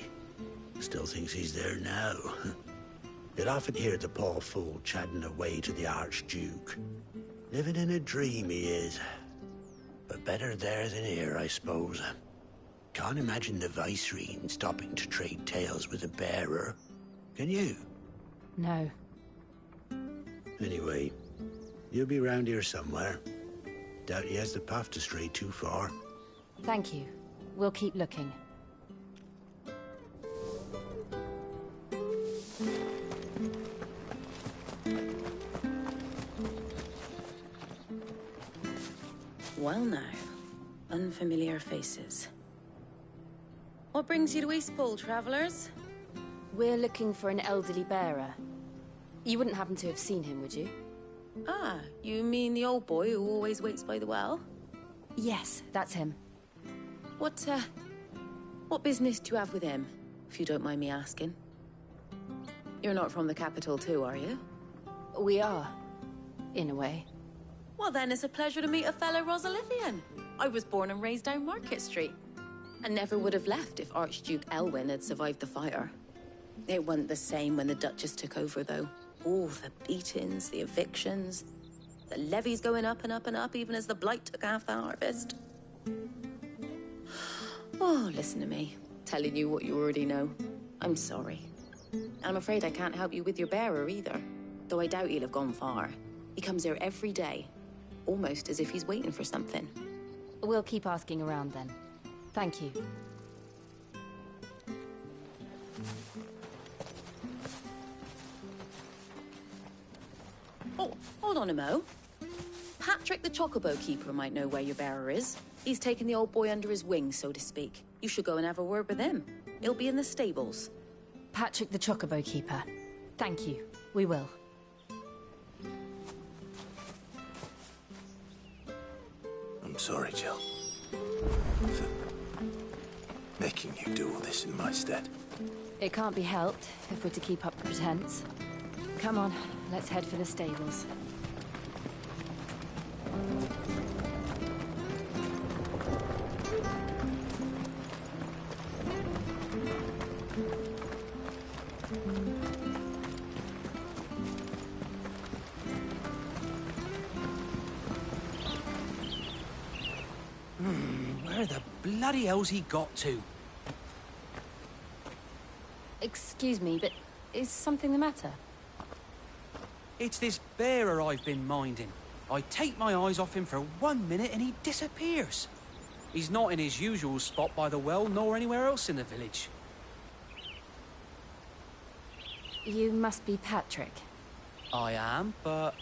Still thinks he's there now. You'd often hear the poor fool chatting away to the Archduke. Living in a dream he is. But better there than here, I suppose. Can't imagine the Vicereine stopping to trade tales with a bearer. Can you? No. Anyway, you'll be round here somewhere. Doubt he has the path to stray too far. Thank you. We'll keep looking. Well now, unfamiliar faces. What brings you to Eastpool, travellers? We're looking for an elderly bearer. You wouldn't happen to have seen him, would you? Ah, you mean the old boy who always waits by the well? Yes, that's him. What business do you have with him, if you don't mind me asking? You're not from the capital too, are you? We are, in a way. Well then, it's a pleasure to meet a fellow Rosalithian. I was born and raised down Market Street. And never would have left if Archduke Elwyn had survived the fire. It wasn't the same when the Duchess took over, though. All the beatings, the evictions, the levies going up and up and up, even as the blight took half the harvest. Oh, listen to me, telling you what you already know. I'm sorry. I'm afraid I can't help you with your bearer either, though I doubt he'll have gone far. He comes here every day, almost as if he's waiting for something. We'll keep asking around then. Thank you. Oh, hold on a mo. Patrick the Chocobo Keeper might know where your bearer is. He's taken the old boy under his wing, so to speak. You should go and have a word with him. He'll be in the stables. Patrick the Chocobo Keeper. Thank you. We will. I'm sorry, Jill. For making you do all this in my stead. It can't be helped if we're to keep up the pretense. Come on, let's head for the stables. Where the bloody hell's he got to? Excuse me, but is something the matter? It's this bearer I've been minding. I take my eyes off him for 1 minute and he disappears. He's not in his usual spot by the well, nor anywhere else in the village. You must be Patrick. I am, but...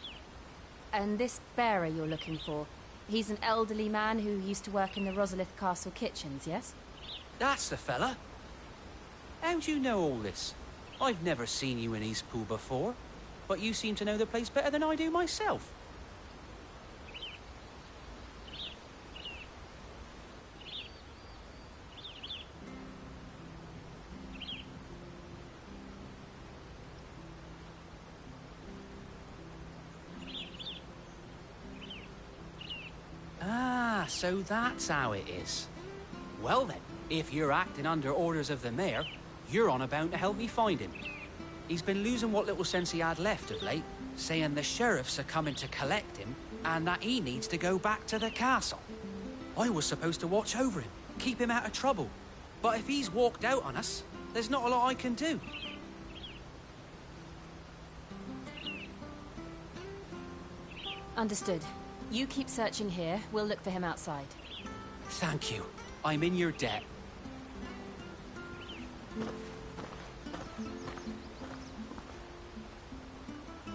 And this bearer you're looking for, he's an elderly man who used to work in the Rosalith Castle kitchens, yes? That's the fella. How do you know all this? I've never seen you in Eastpool before, but you seem to know the place better than I do myself. Ah, so that's how it is. Well then, if you're acting under orders of the mayor, you're on about to help me find him. He's been losing what little sense he had left of late, saying the sheriffs are coming to collect him and that he needs to go back to the castle. I was supposed to watch over him, keep him out of trouble. But if he's walked out on us, there's not a lot I can do. Understood. You keep searching here. We'll look for him outside. Thank you. I'm in your debt.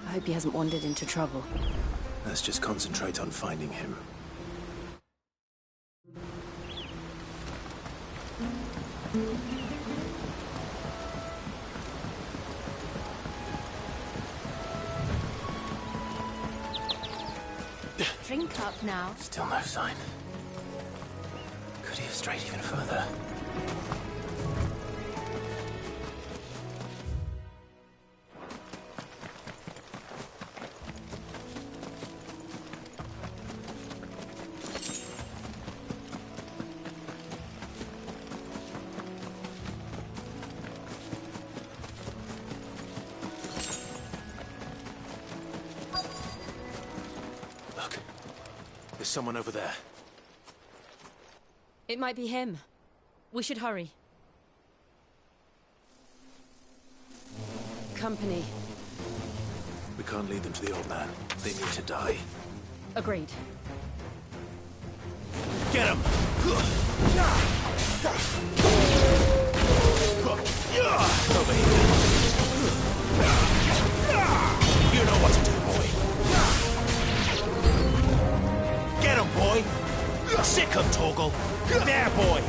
I hope he hasn't wandered into trouble. Let's just concentrate on finding him. Drink up now. Still no sign. Could he have strayed even further? There's someone over there. It might be him. We should hurry. Company. We can't lead them to the old man. They need to die. Agreed. Get him! Over here. You know what to do, boy. Get him, boy! Sick him, Torgal! There, boy!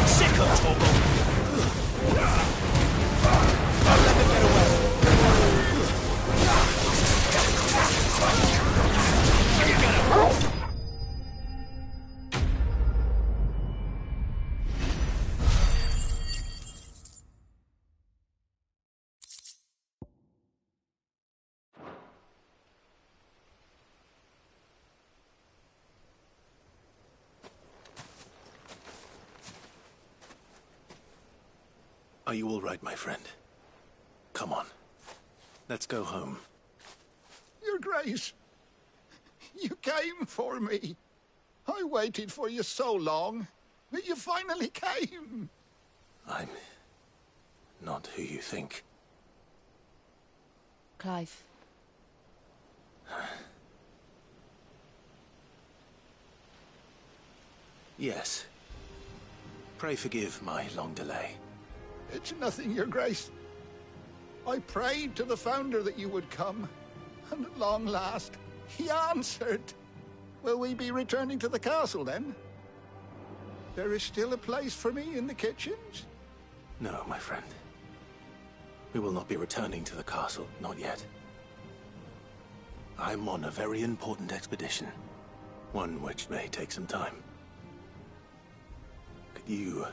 Sick him, Torgal! Don't let them get away! Get him! Are you all right, my friend? Come on. Let's go home. Your Grace, you came for me. I waited for you so long, but you finally came. I'm not who you think. Clive. Yes. Pray forgive my long delay. It's nothing, Your Grace. I prayed to the Founder that you would come, and at long last, he answered. Will we be returning to the castle, then? There is still a place for me in the kitchens? No, my friend. We will not be returning to the castle, not yet. I'm on a very important expedition. One which may take some time. Could you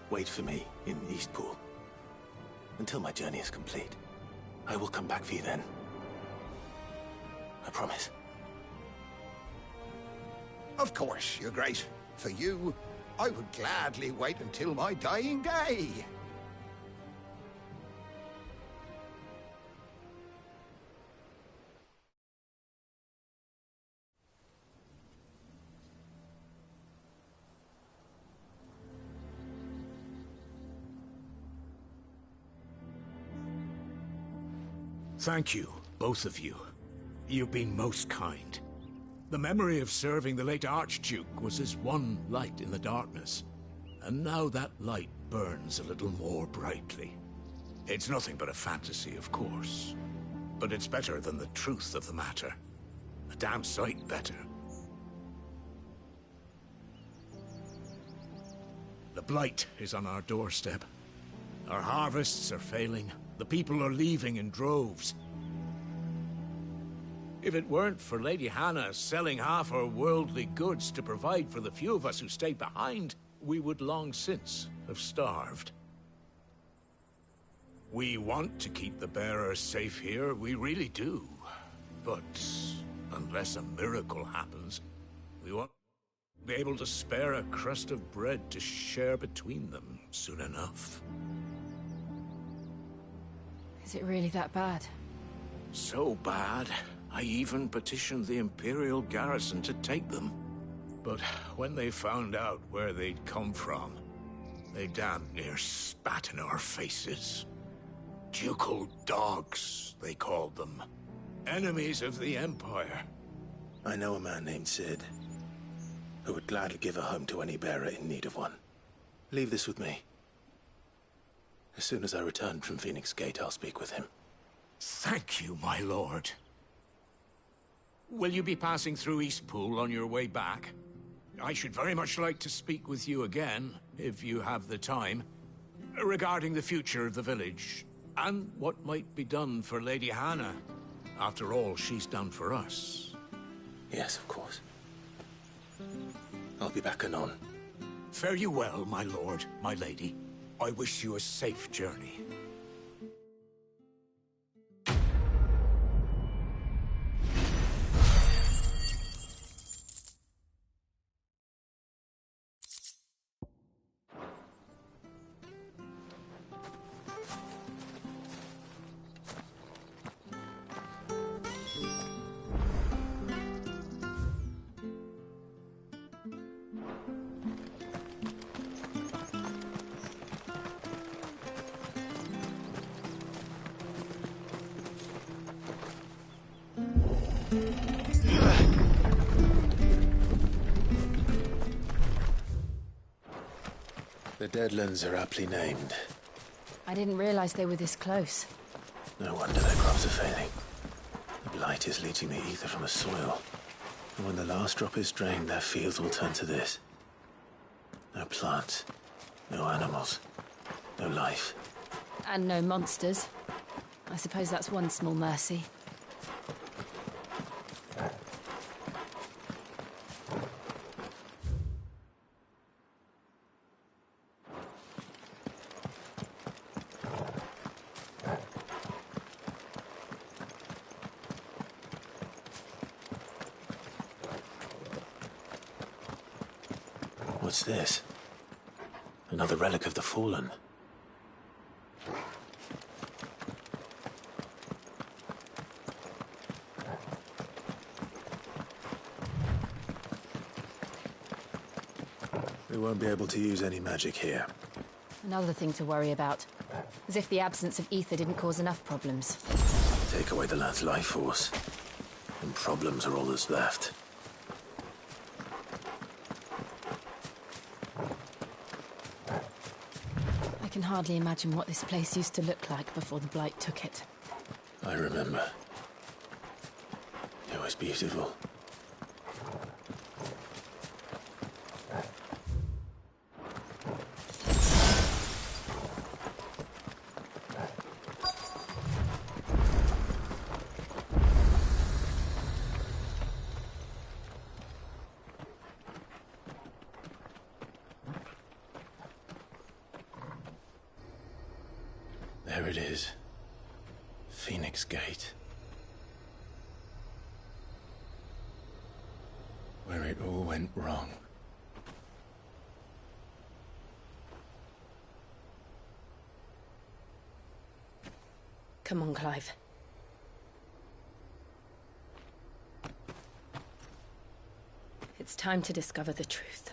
wait for me in Eastpool until my journey is complete? I will come back for you then. I promise. Of course, Your Grace. For you, I would gladly wait until my dying day. Thank you, both of you. You've been most kind. The memory of serving the late Archduke was as one light in the darkness, and now that light burns a little more brightly. It's nothing but a fantasy, of course, but it's better than the truth of the matter. A damn sight better. The blight is on our doorstep. Our harvests are failing. The people are leaving in droves. If it weren't for Lady Hannah selling half her worldly goods to provide for the few of us who stayed behind, we would long since have starved. We want to keep the bearers safe here, we really do. But unless a miracle happens, we won't be able to spare a crust of bread to share between them soon enough. Is it really that bad? So bad, I even petitioned the Imperial garrison to take them. But when they found out where they'd come from, they damn near spat in our faces. Ducal dogs, they called them. Enemies of the Empire. I know a man named Sid, who would gladly give a home to any bearer in need of one. Leave this with me. As soon as I return from Phoenix Gate, I'll speak with him. Thank you, my lord. Will you be passing through Eastpool on your way back? I should very much like to speak with you again, if you have the time, regarding the future of the village, and what might be done for Lady Hannah. After all she's done for us. Yes, of course. I'll be back anon. Fare you well, my lord, my lady. I wish you a safe journey. The Deadlands are aptly named. I didn't realize they were this close. No wonder their crops are failing. The blight is leaching the ether from the soil. And when the last drop is drained, their fields will turn to this. No plants, no animals, no life. And no monsters. I suppose that's one small mercy. What's this? Another relic of the Fallen. We won't be able to use any magic here. Another thing to worry about. As if the absence of ether didn't cause enough problems. Take away the lad's life force, and problems are all that's left. I can hardly imagine what this place used to look like before the Blight took it. I remember. It was beautiful. There it is. Phoenix Gate. Where it all went wrong. Come on, Clive. It's time to discover the truth.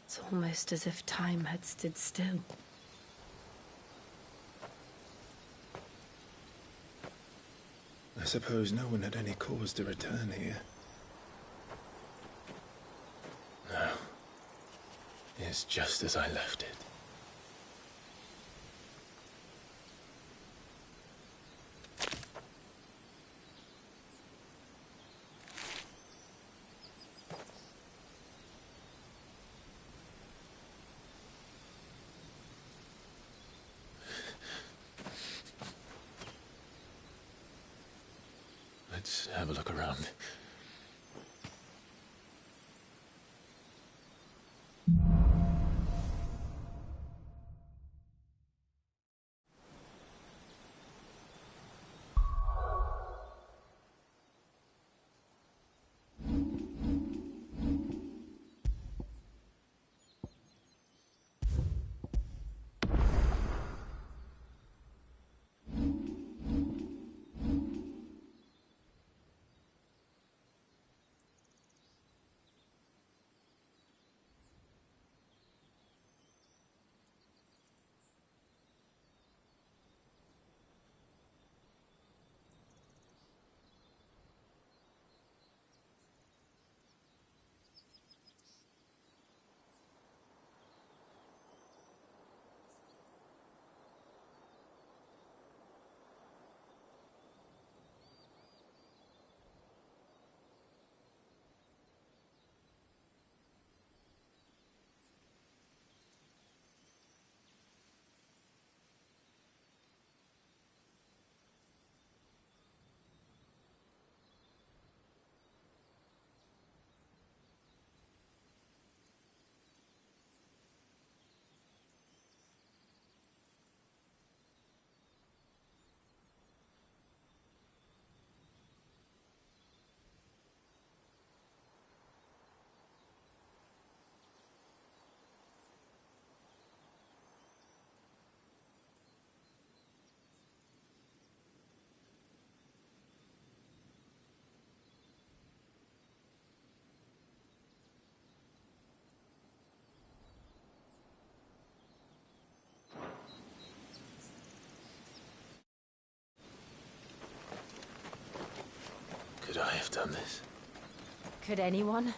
It's almost as if time had stood still. I suppose no one had any cause to return here. No. It's just as I left it. Let's have a look around. Could I have done this? Could anyone?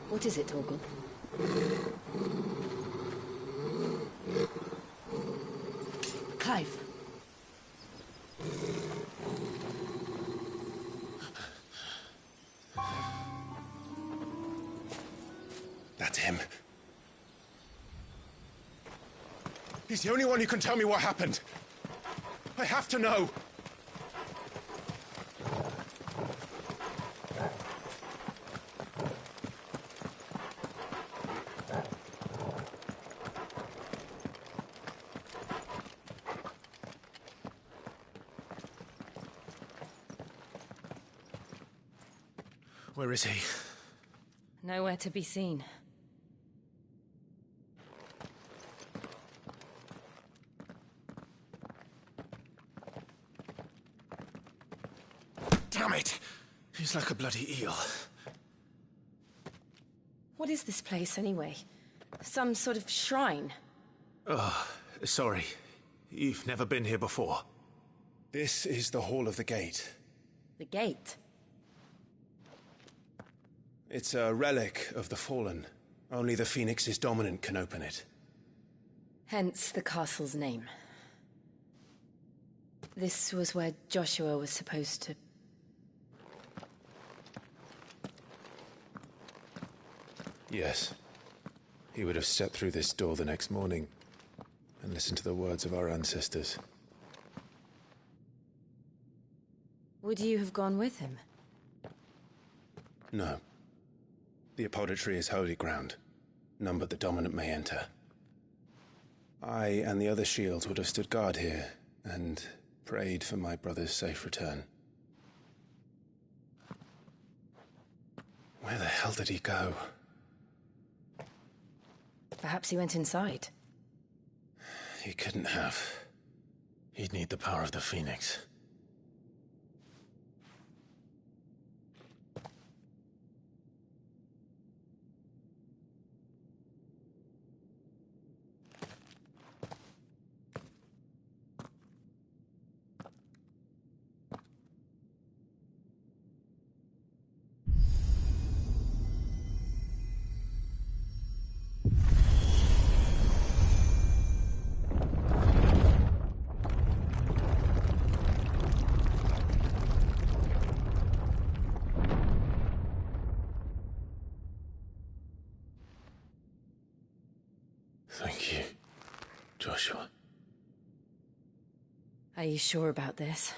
What is it, Torgal? Clive. That's him. He's the only one who can tell me what happened. I have to know. Where is he? Nowhere to be seen. Damn it! He's like a bloody eel. What is this place, anyway? Some sort of shrine? Oh, sorry. You've never been here before. This is the Hall of the Gate. The gate? It's a relic of the Fallen. Only the Phoenix's dominant can open it. Hence the castle's name. This was where Joshua was supposed to... Yes. He would have stepped through this door the next morning and listened to the words of our ancestors. Would you have gone with him? No. The apodatory is holy ground. None but the dominant may enter. I and the other shields would have stood guard here and prayed for my brother's safe return. Where the hell did he go? Perhaps he went inside. He couldn't have. He'd need the power of the Phoenix. Thank you, Joshua. Are you sure about this?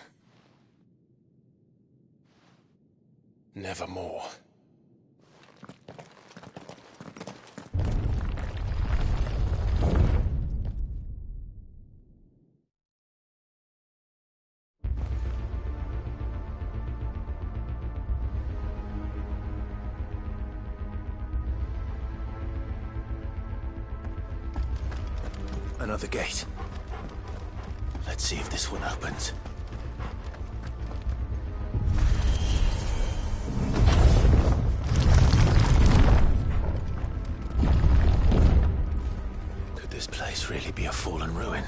Nevermore. Another gate. Let's see if this one opens. Could this place really be a fallen ruin?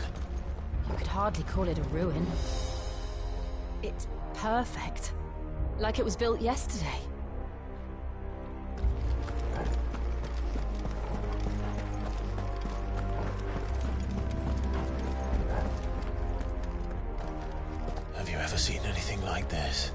You could hardly call it a ruin. It's perfect. Like it was built yesterday. Have you ever seen anything like this?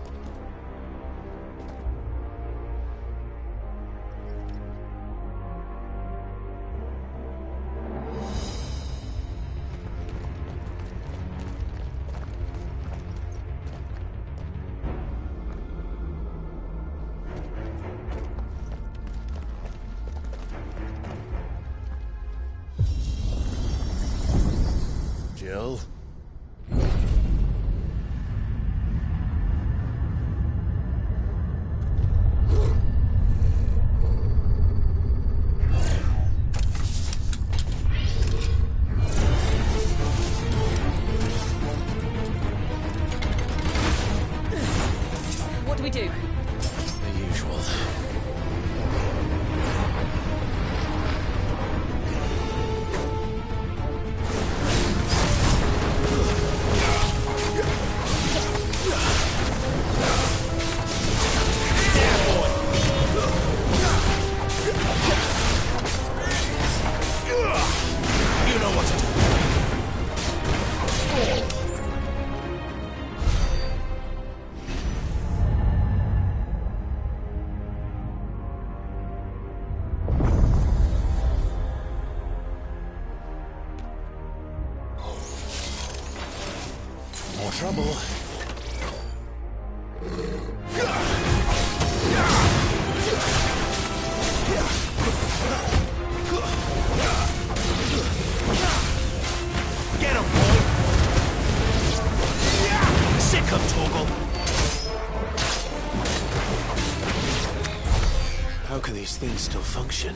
Jill? What do we do? The usual. You know what to do. More trouble. Get him, boy! Sick of Torgal! How can these things still function?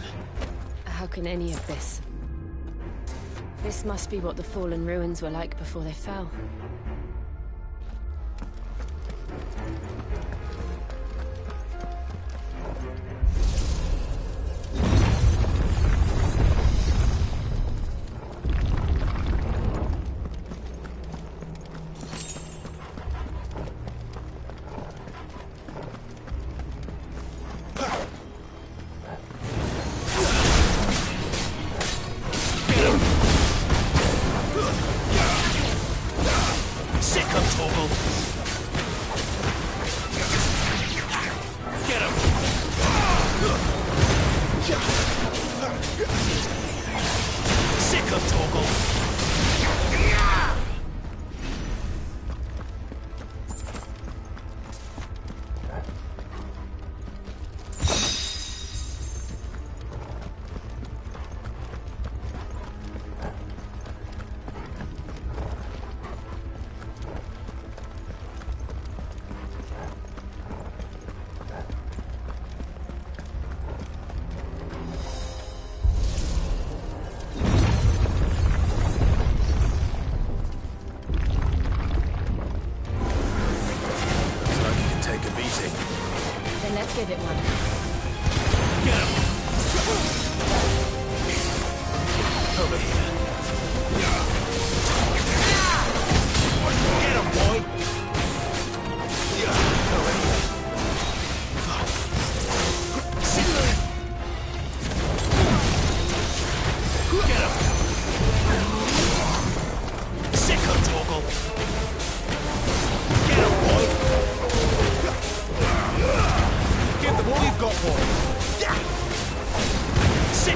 How can any of this? This must be what the fallen ruins were like before they fell. Sick of Torgal! Get him! Sick of Torgal!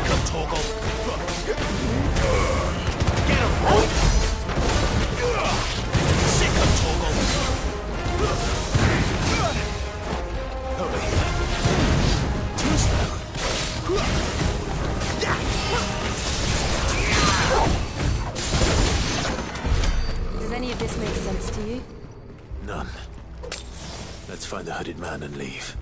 Sick of Toggle. Get him, boy. Sick of Toggle. Over here. Too slow. Does any of this make sense to you? None. Let's find the hooded man and leave.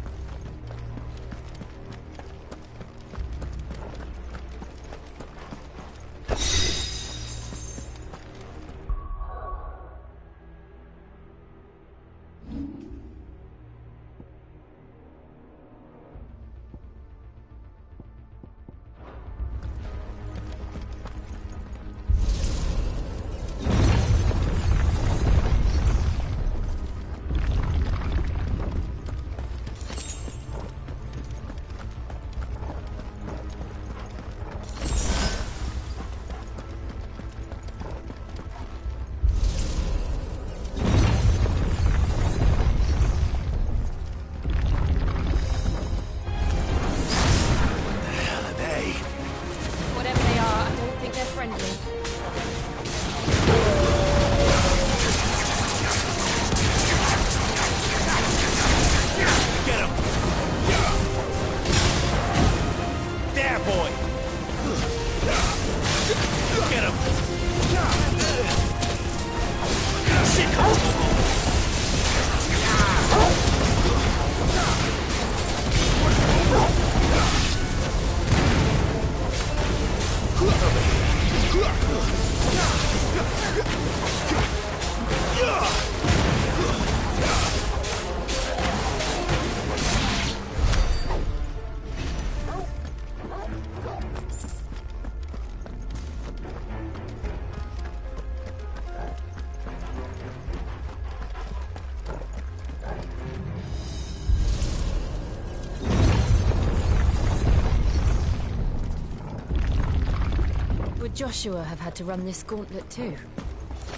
Would Joshua have had to run this gauntlet too?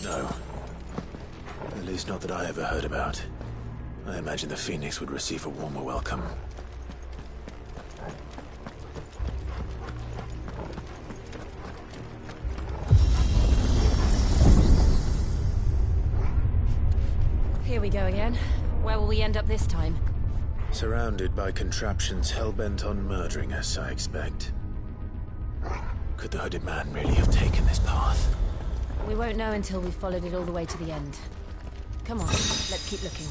No. At least not that I ever heard about. I imagine the Phoenix would receive a warmer welcome. Here we go again. Where will we end up this time? Surrounded by contraptions hell-bent on murdering us, I expect. Could the hooded man really have taken this path? We won't know until we've followed it all the way to the end. Come on, let's keep looking.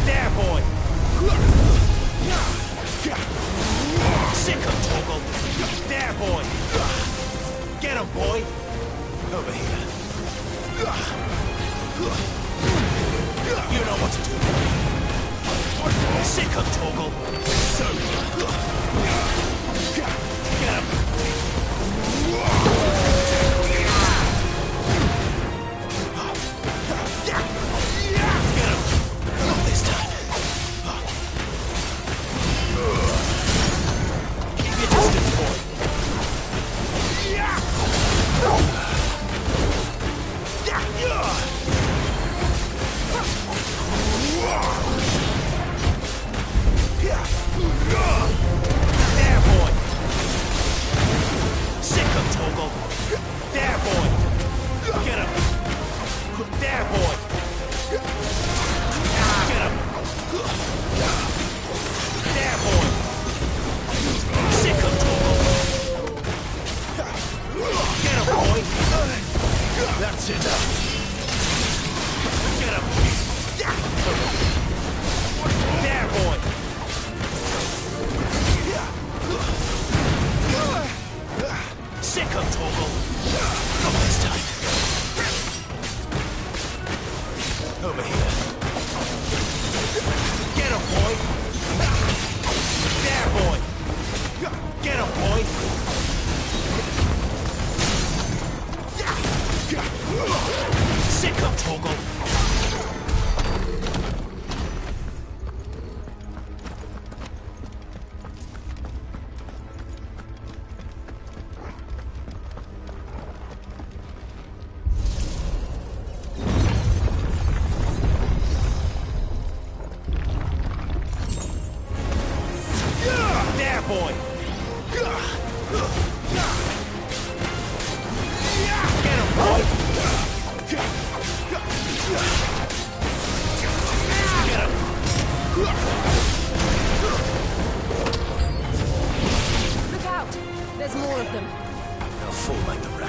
There, boy! Sick of Toggle! There, boy! Get him, boy! Over here. You know what to do. Sick of Toggle. So. Get him. Get him. Not this time. Keep your distance, boy. There, boy! Sick of Toggle! There, boy! Get him! There, boy! Get him! There, boy! Sick of Toggle! Get him, boy! That's enough! Get him! There, boy! Sick of Toggle! Not this time. Over here. Get him, boy! There, boy! Get him, boy! Sick of Toggle!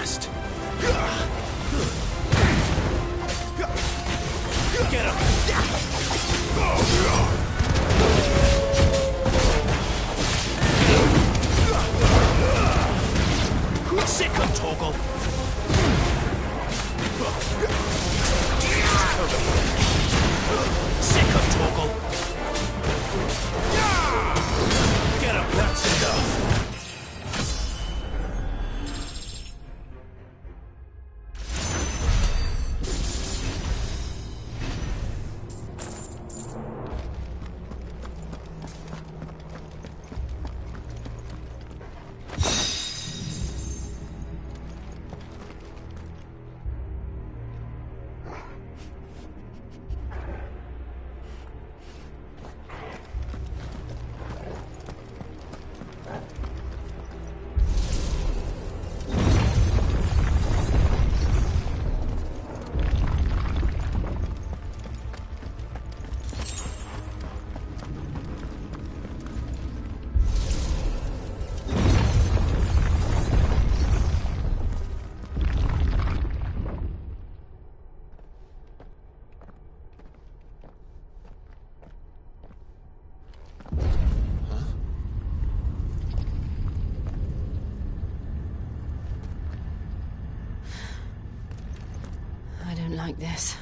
last. Get him! Sick him, Torgal! Sick him, Torgal! Get him! That's enough! I don't like this.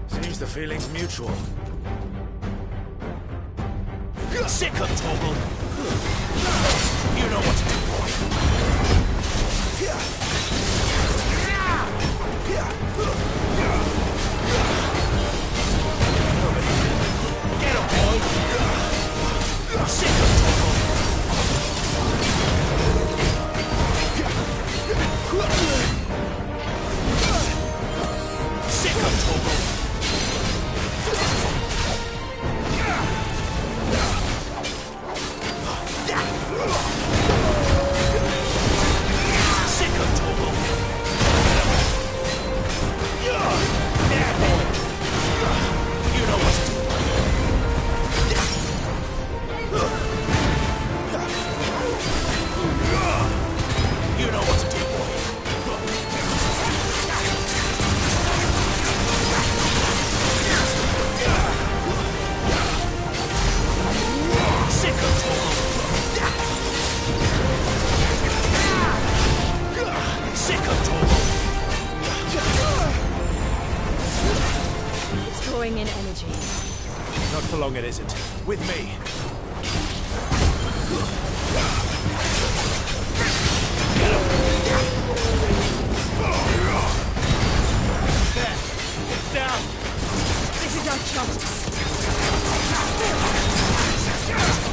Seems the feeling's mutual. Sick him, Torgal! You know what to do, boy. Get him, boy! Sick him, Torgal! Sick him, Torgal! In energy. Not for long, it isn't. With me. There. It's down. This is our chance.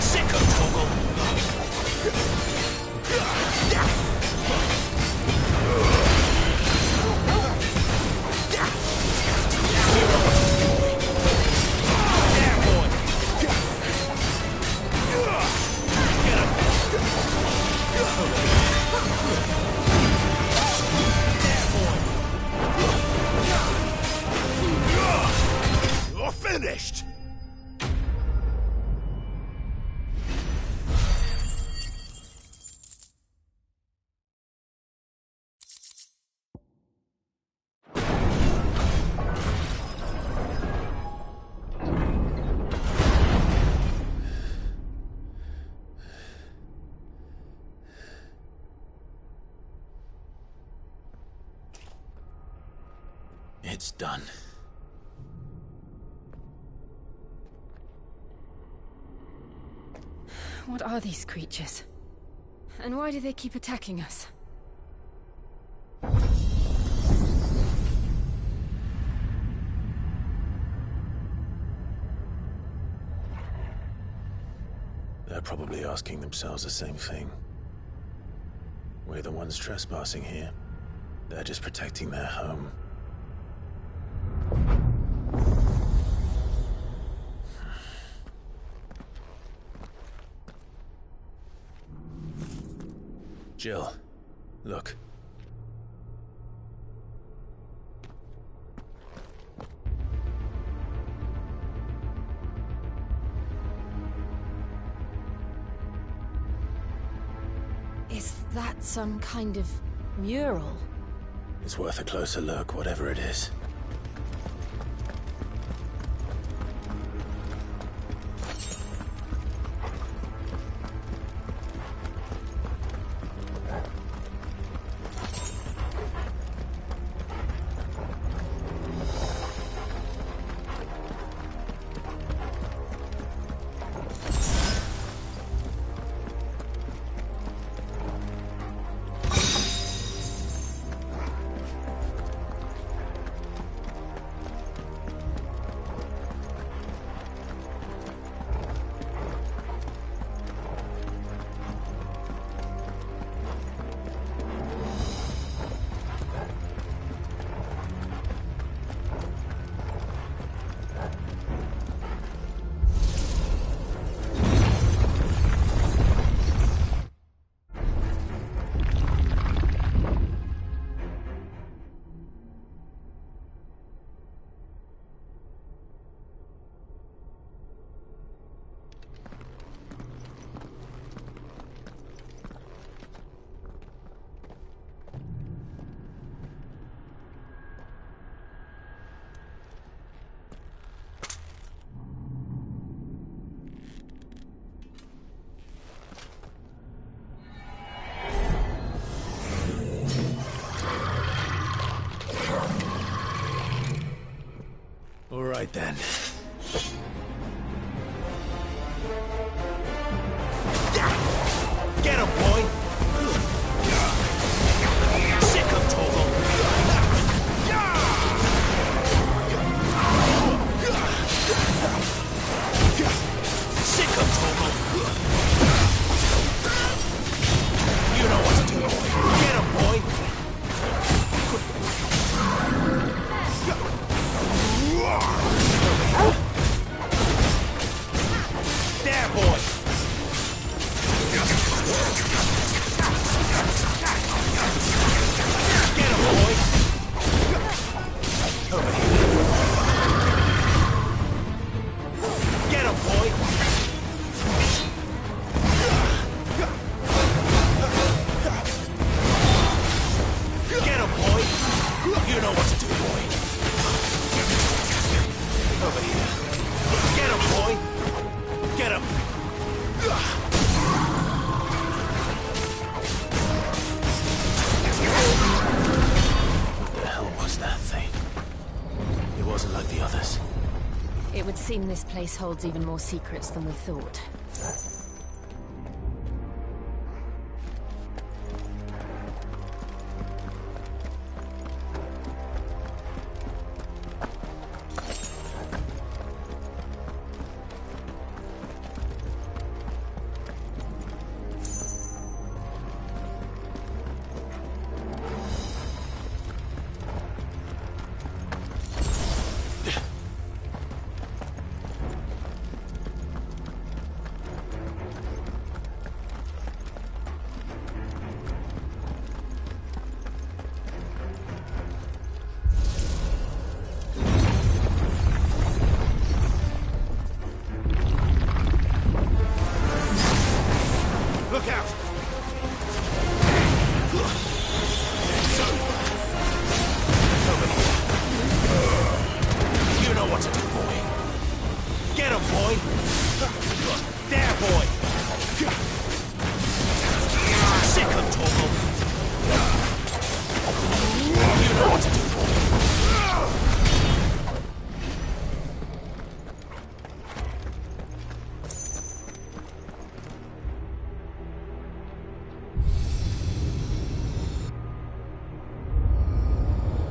Sick of Torgal. You're finished! It's done. What are these creatures? And why do they keep attacking us? They're probably asking themselves the same thing. We're the ones trespassing here. They're just protecting their home. Jill, look. that some kind of mural? It's worth a closer look, whatever it is. All right then. Get him, boy! Sick of Togo! Sick of Togo! You know what to do, boy! Get him, boy! There, boy! Get him, boy! Over here. Get him, boy! Get him, boy! You know what to do, boy. Over here. Get him, boy! Get him! What the hell was that thing? It wasn't like the others. It would seem this place holds even more secrets than we thought. Look out! You know what to do, boy. Get him, boy! There, boy! Sick of Togo! You know what to do, boy.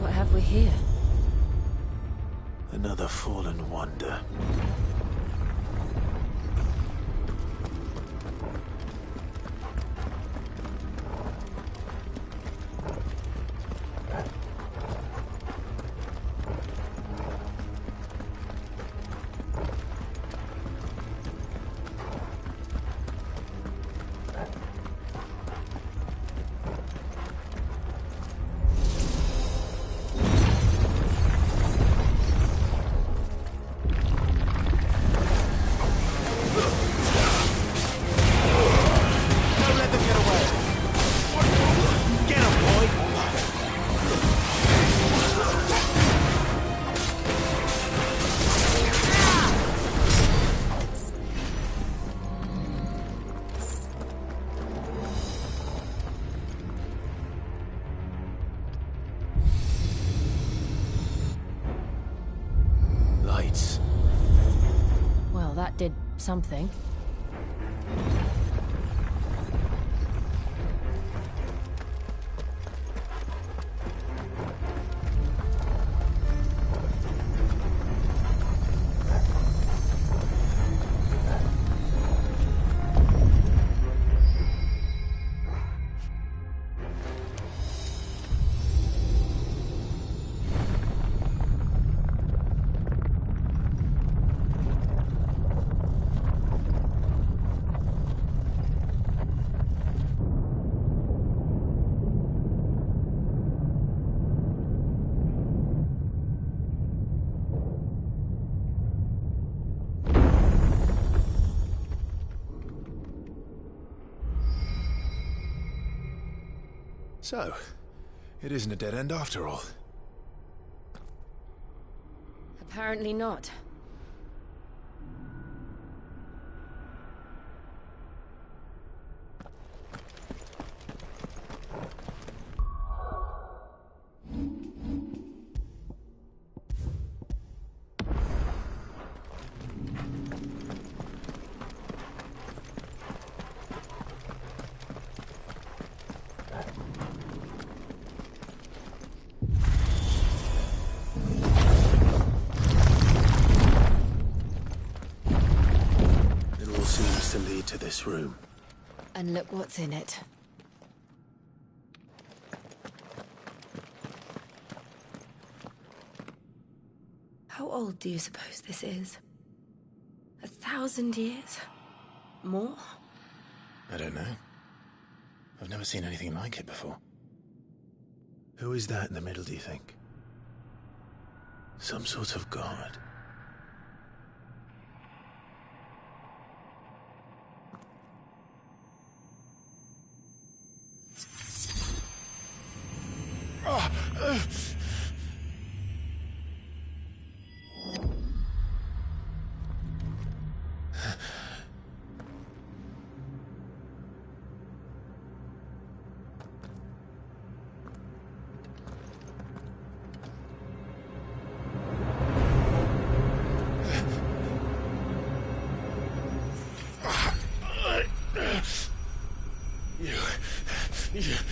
What have we here? Another fallen wonder. that did something. So, it isn't a dead end after all. Apparently not. Seems to lead to this room. And look what's in it. How old do you suppose this is? 1,000 years? More? I don't know. I've never seen anything like it before. Who is that in the middle, do you think? Some sort of god?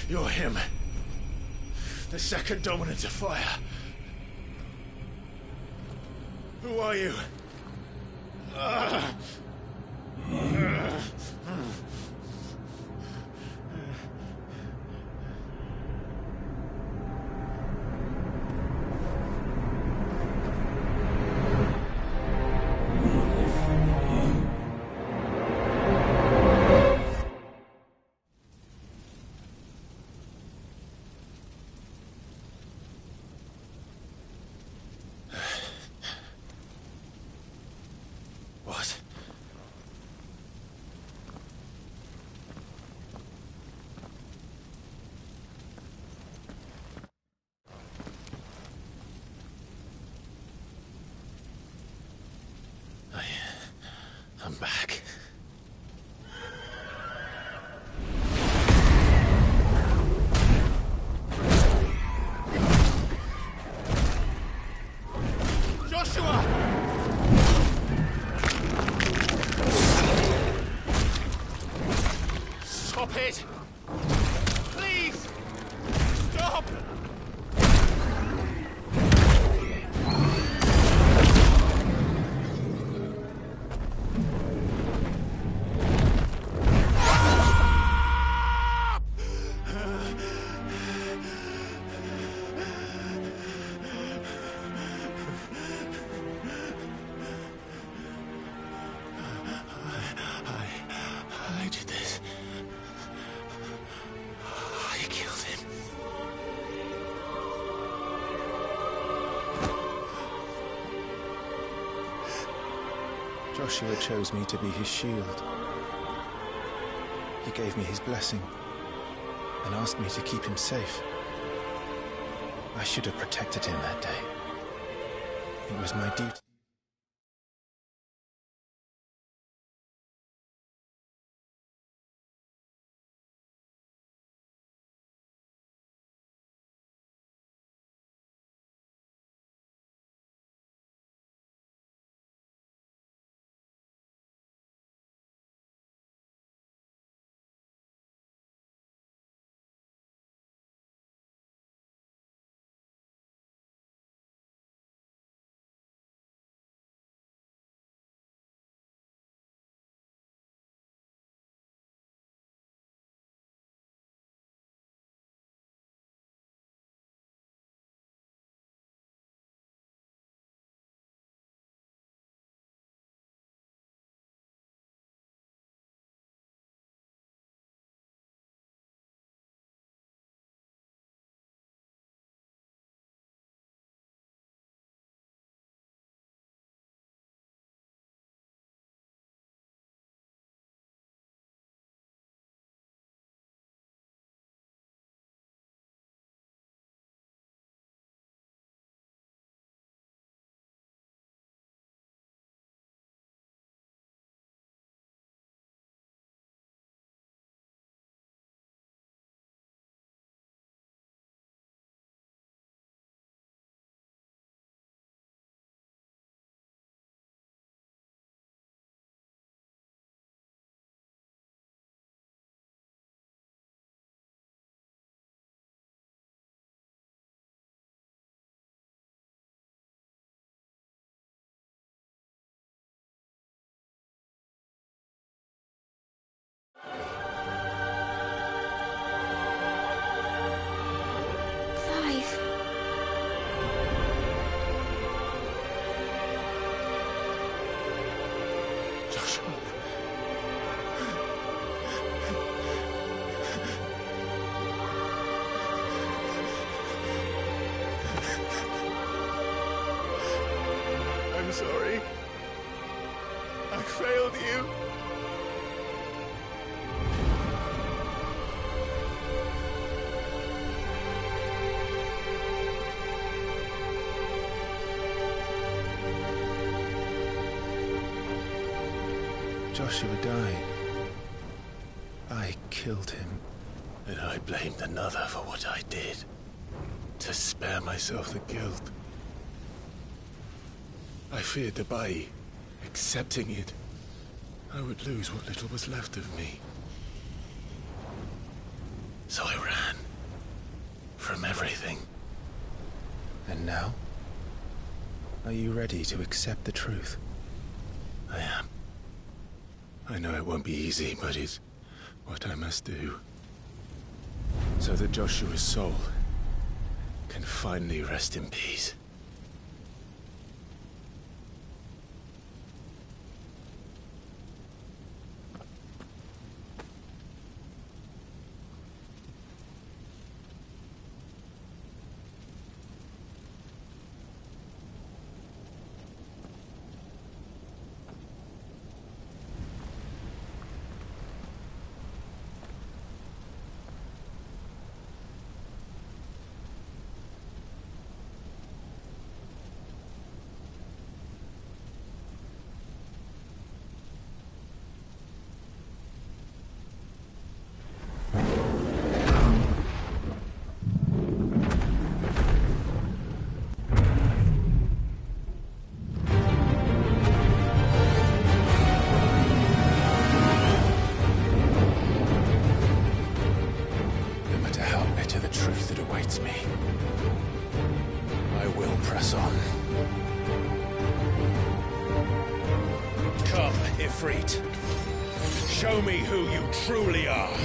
You're him. The second dominant of fire. Who are you? What? I'm back. Joshua! Stop it! Please! Stop! I did this. I killed him. Joshua chose me to be his shield. He gave me his blessing and asked me to keep him safe. I should have protected him that day. It was my duty. I'm sorry. I failed you. Joshua died. I killed him. And I blamed another for what I did. To spare myself the guilt. I feared that by accepting it, I would lose what little was left of me. So I ran. From everything. And now? Are you ready to accept the truth? I am. I know it won't be easy, but it's what I must do. So that Joshua's soul can finally rest in peace. Come, Ifrit. Show me who you truly are.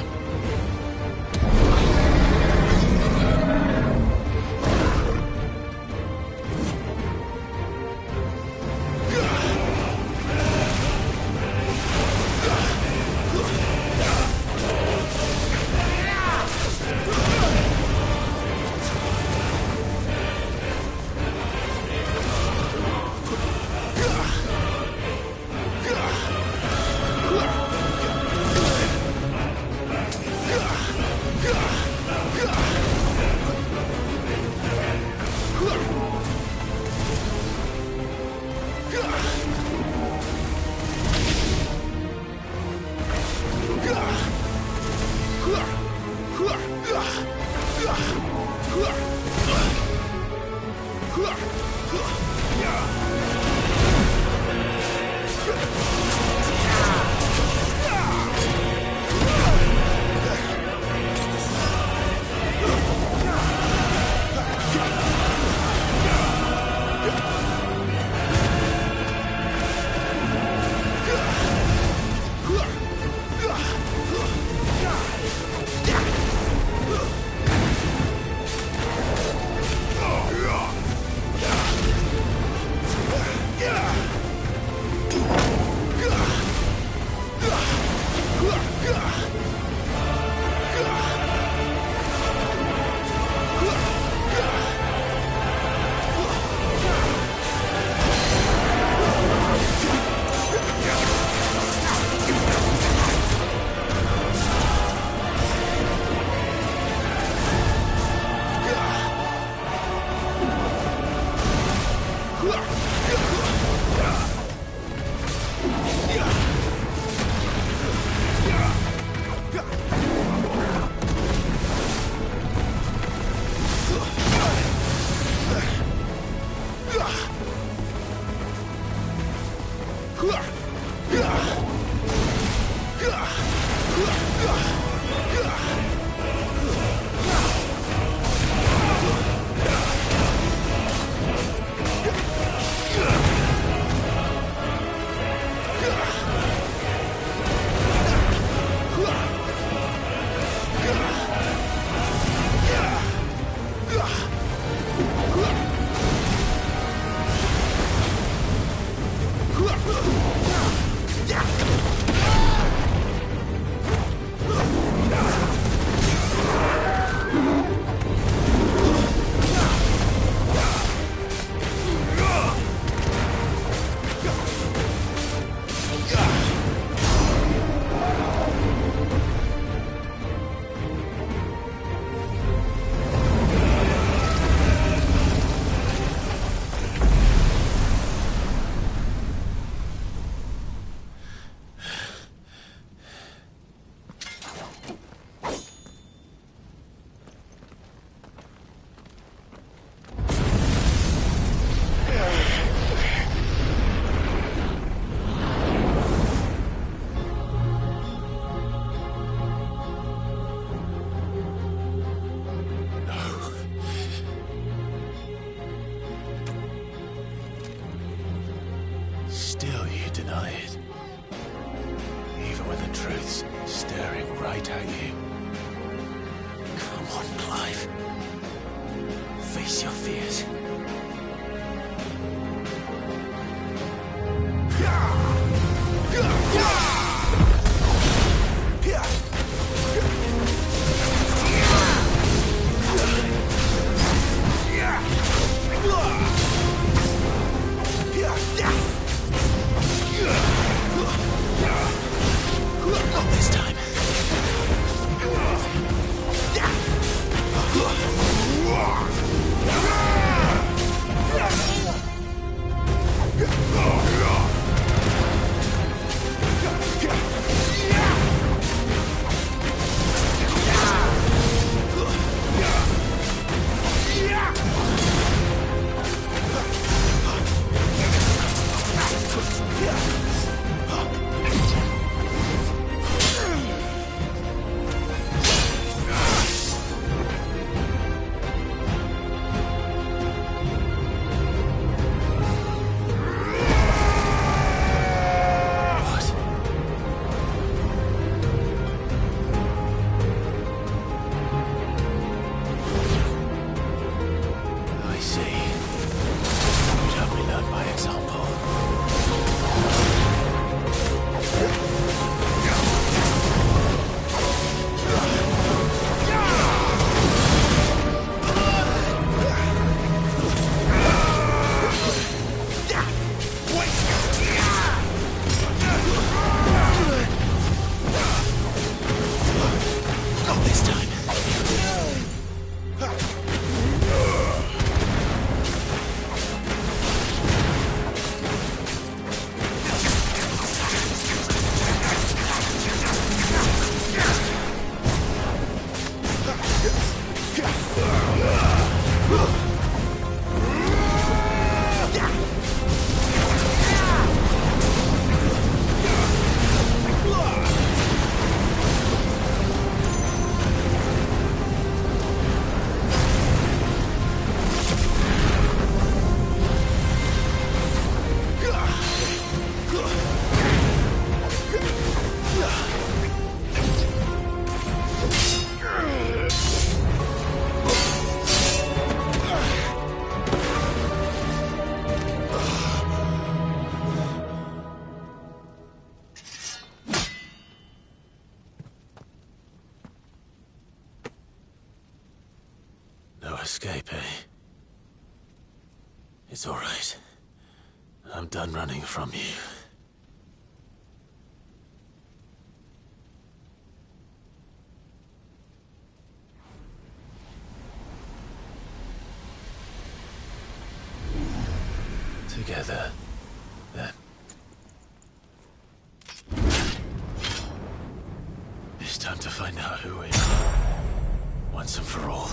deny it. Even when the truth's staring right at you. Come on, Clive. Face your fears. Not this time. Escape, eh? It's all right. I'm done running from you. Together, then. It's time to find out who we are, once and for all.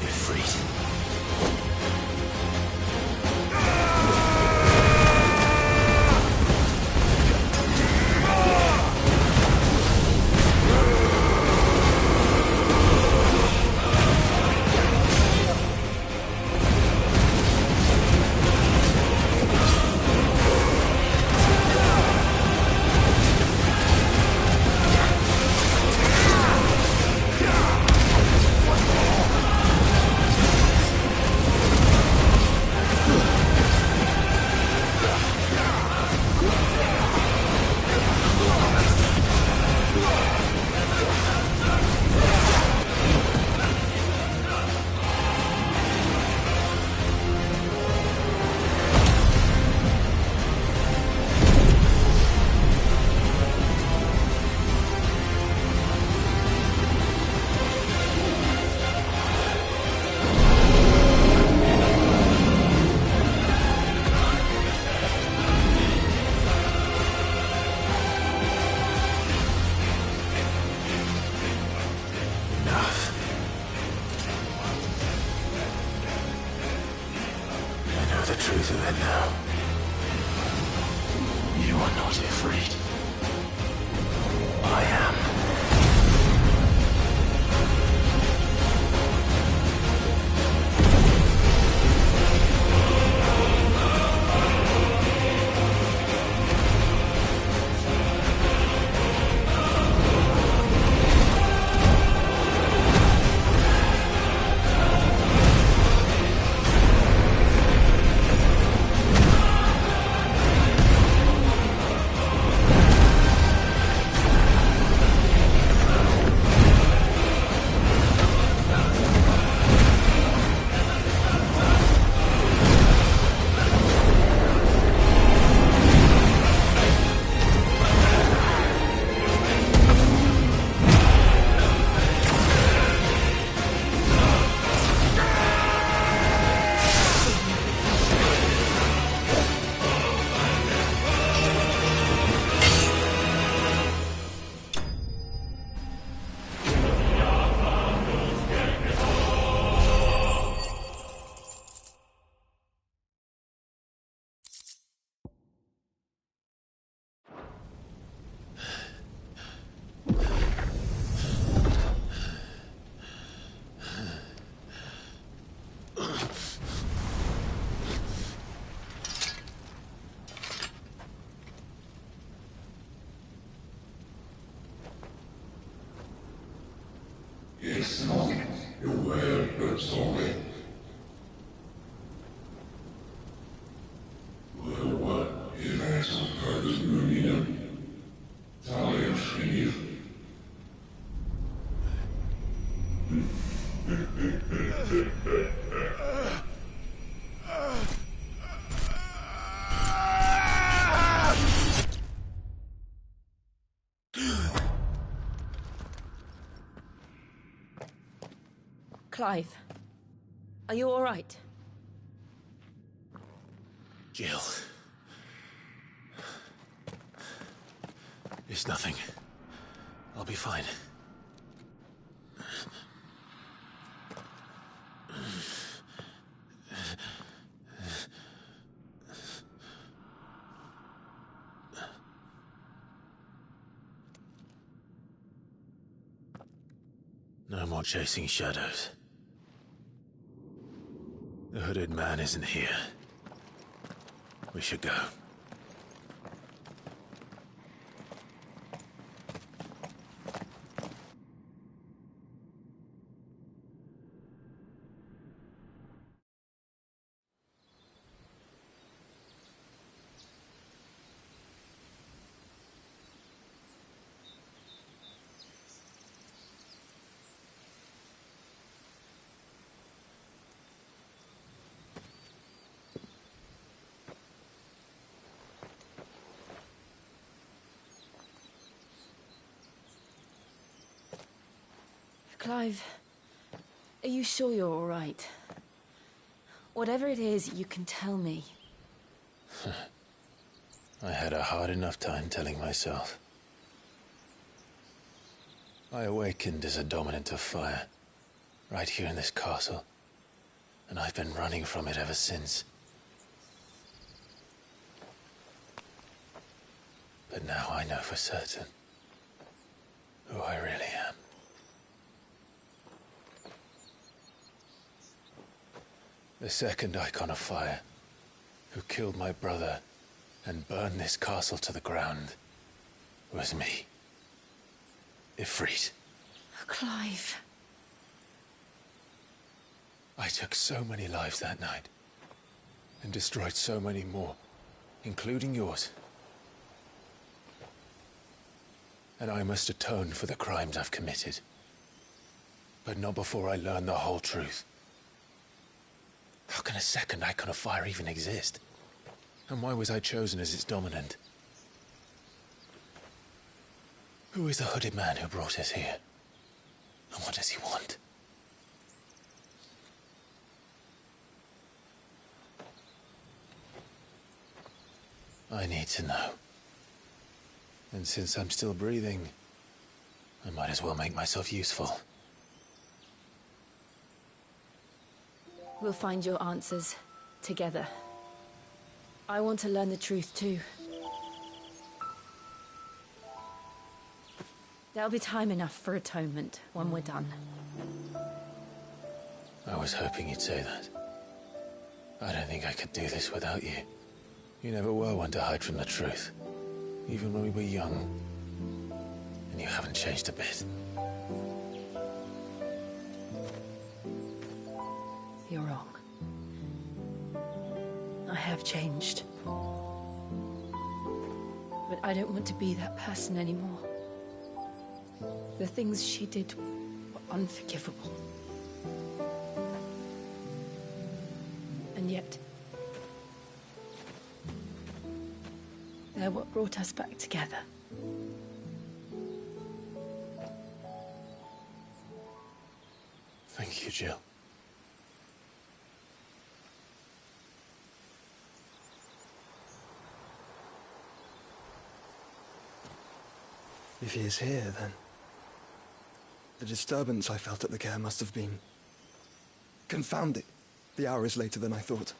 Ifrit. then now. You are not Ifrit. I am. Clive, are you all right? Jill. It's nothing. I'll be fine. No more chasing shadows. The hooded man isn't here. We should go. Clive, are you sure you're all right? Whatever it is, you can tell me. I had a hard enough time telling myself. I awakened as a dominant of fire, right here in this castle, and I've been running from it ever since. But now I know for certain who I really am. The second icon of fire, who killed my brother and burned this castle to the ground, was me. Ifrit. Clive. I took so many lives that night, and destroyed so many more, including yours. And I must atone for the crimes I've committed. But not before I learn the whole truth. How can a second icon of fire even exist? And why was I chosen as its dominant? Who is the hooded man who brought us here? And what does he want? I need to know. And since I'm still breathing, I might as well make myself useful. We'll find your answers together. I want to learn the truth too. There'll be time enough for atonement when we're done. I was hoping you'd say that. I don't think I could do this without you. You never were one to hide from the truth, even when we were young. And you haven't changed a bit. You're wrong. I have changed. But I don't want to be that person anymore. The things she did were unforgivable. And yet, they're what brought us back together. Thank you, Jill. If he is here, then the disturbance I felt at the care must have been confounding. The hour is later than I thought.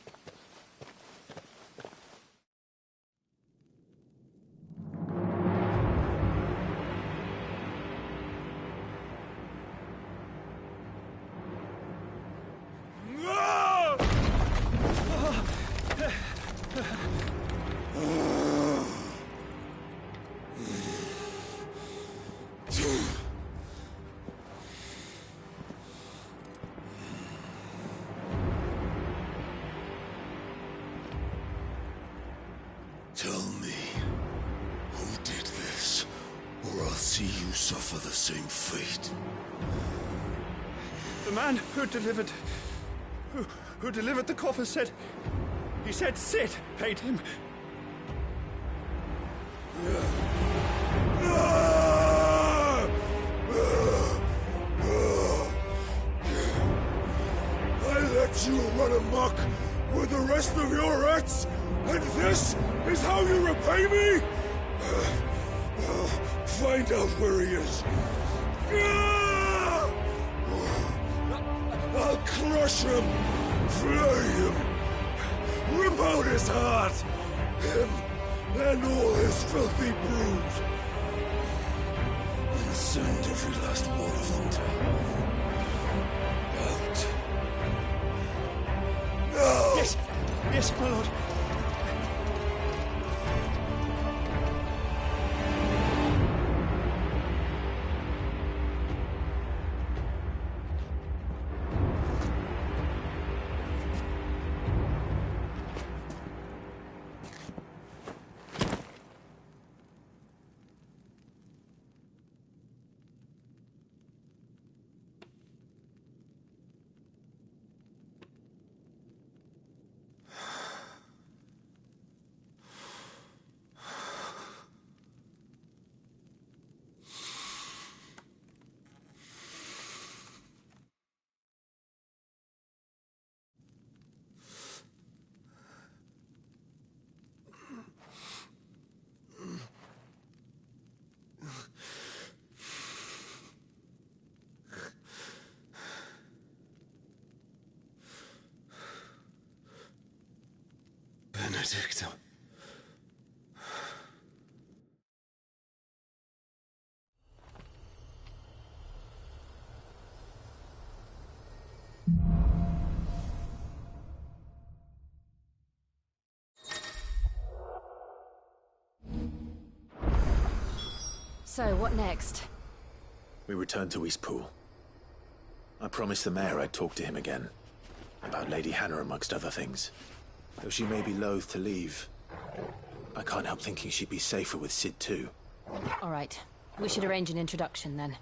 Tell me, who did this, or I'll see you suffer the same fate. The man who delivered the coffin said... He said Sid paid him. I let you run amok with the rest of your rats, and this is how you repay me? Find out where he is. I'll crush him, flay him, rip out his heart, him and all his filthy brood, and send every last one of them to out. No! Yes, yes, my lord. Benedicta. So, what next? We return to Eastpool. I promised the mayor I'd talk to him again. About Lady Hannah, amongst other things. Though she may be loath to leave, I can't help thinking she'd be safer with Sid too. All right. We should arrange an introduction then.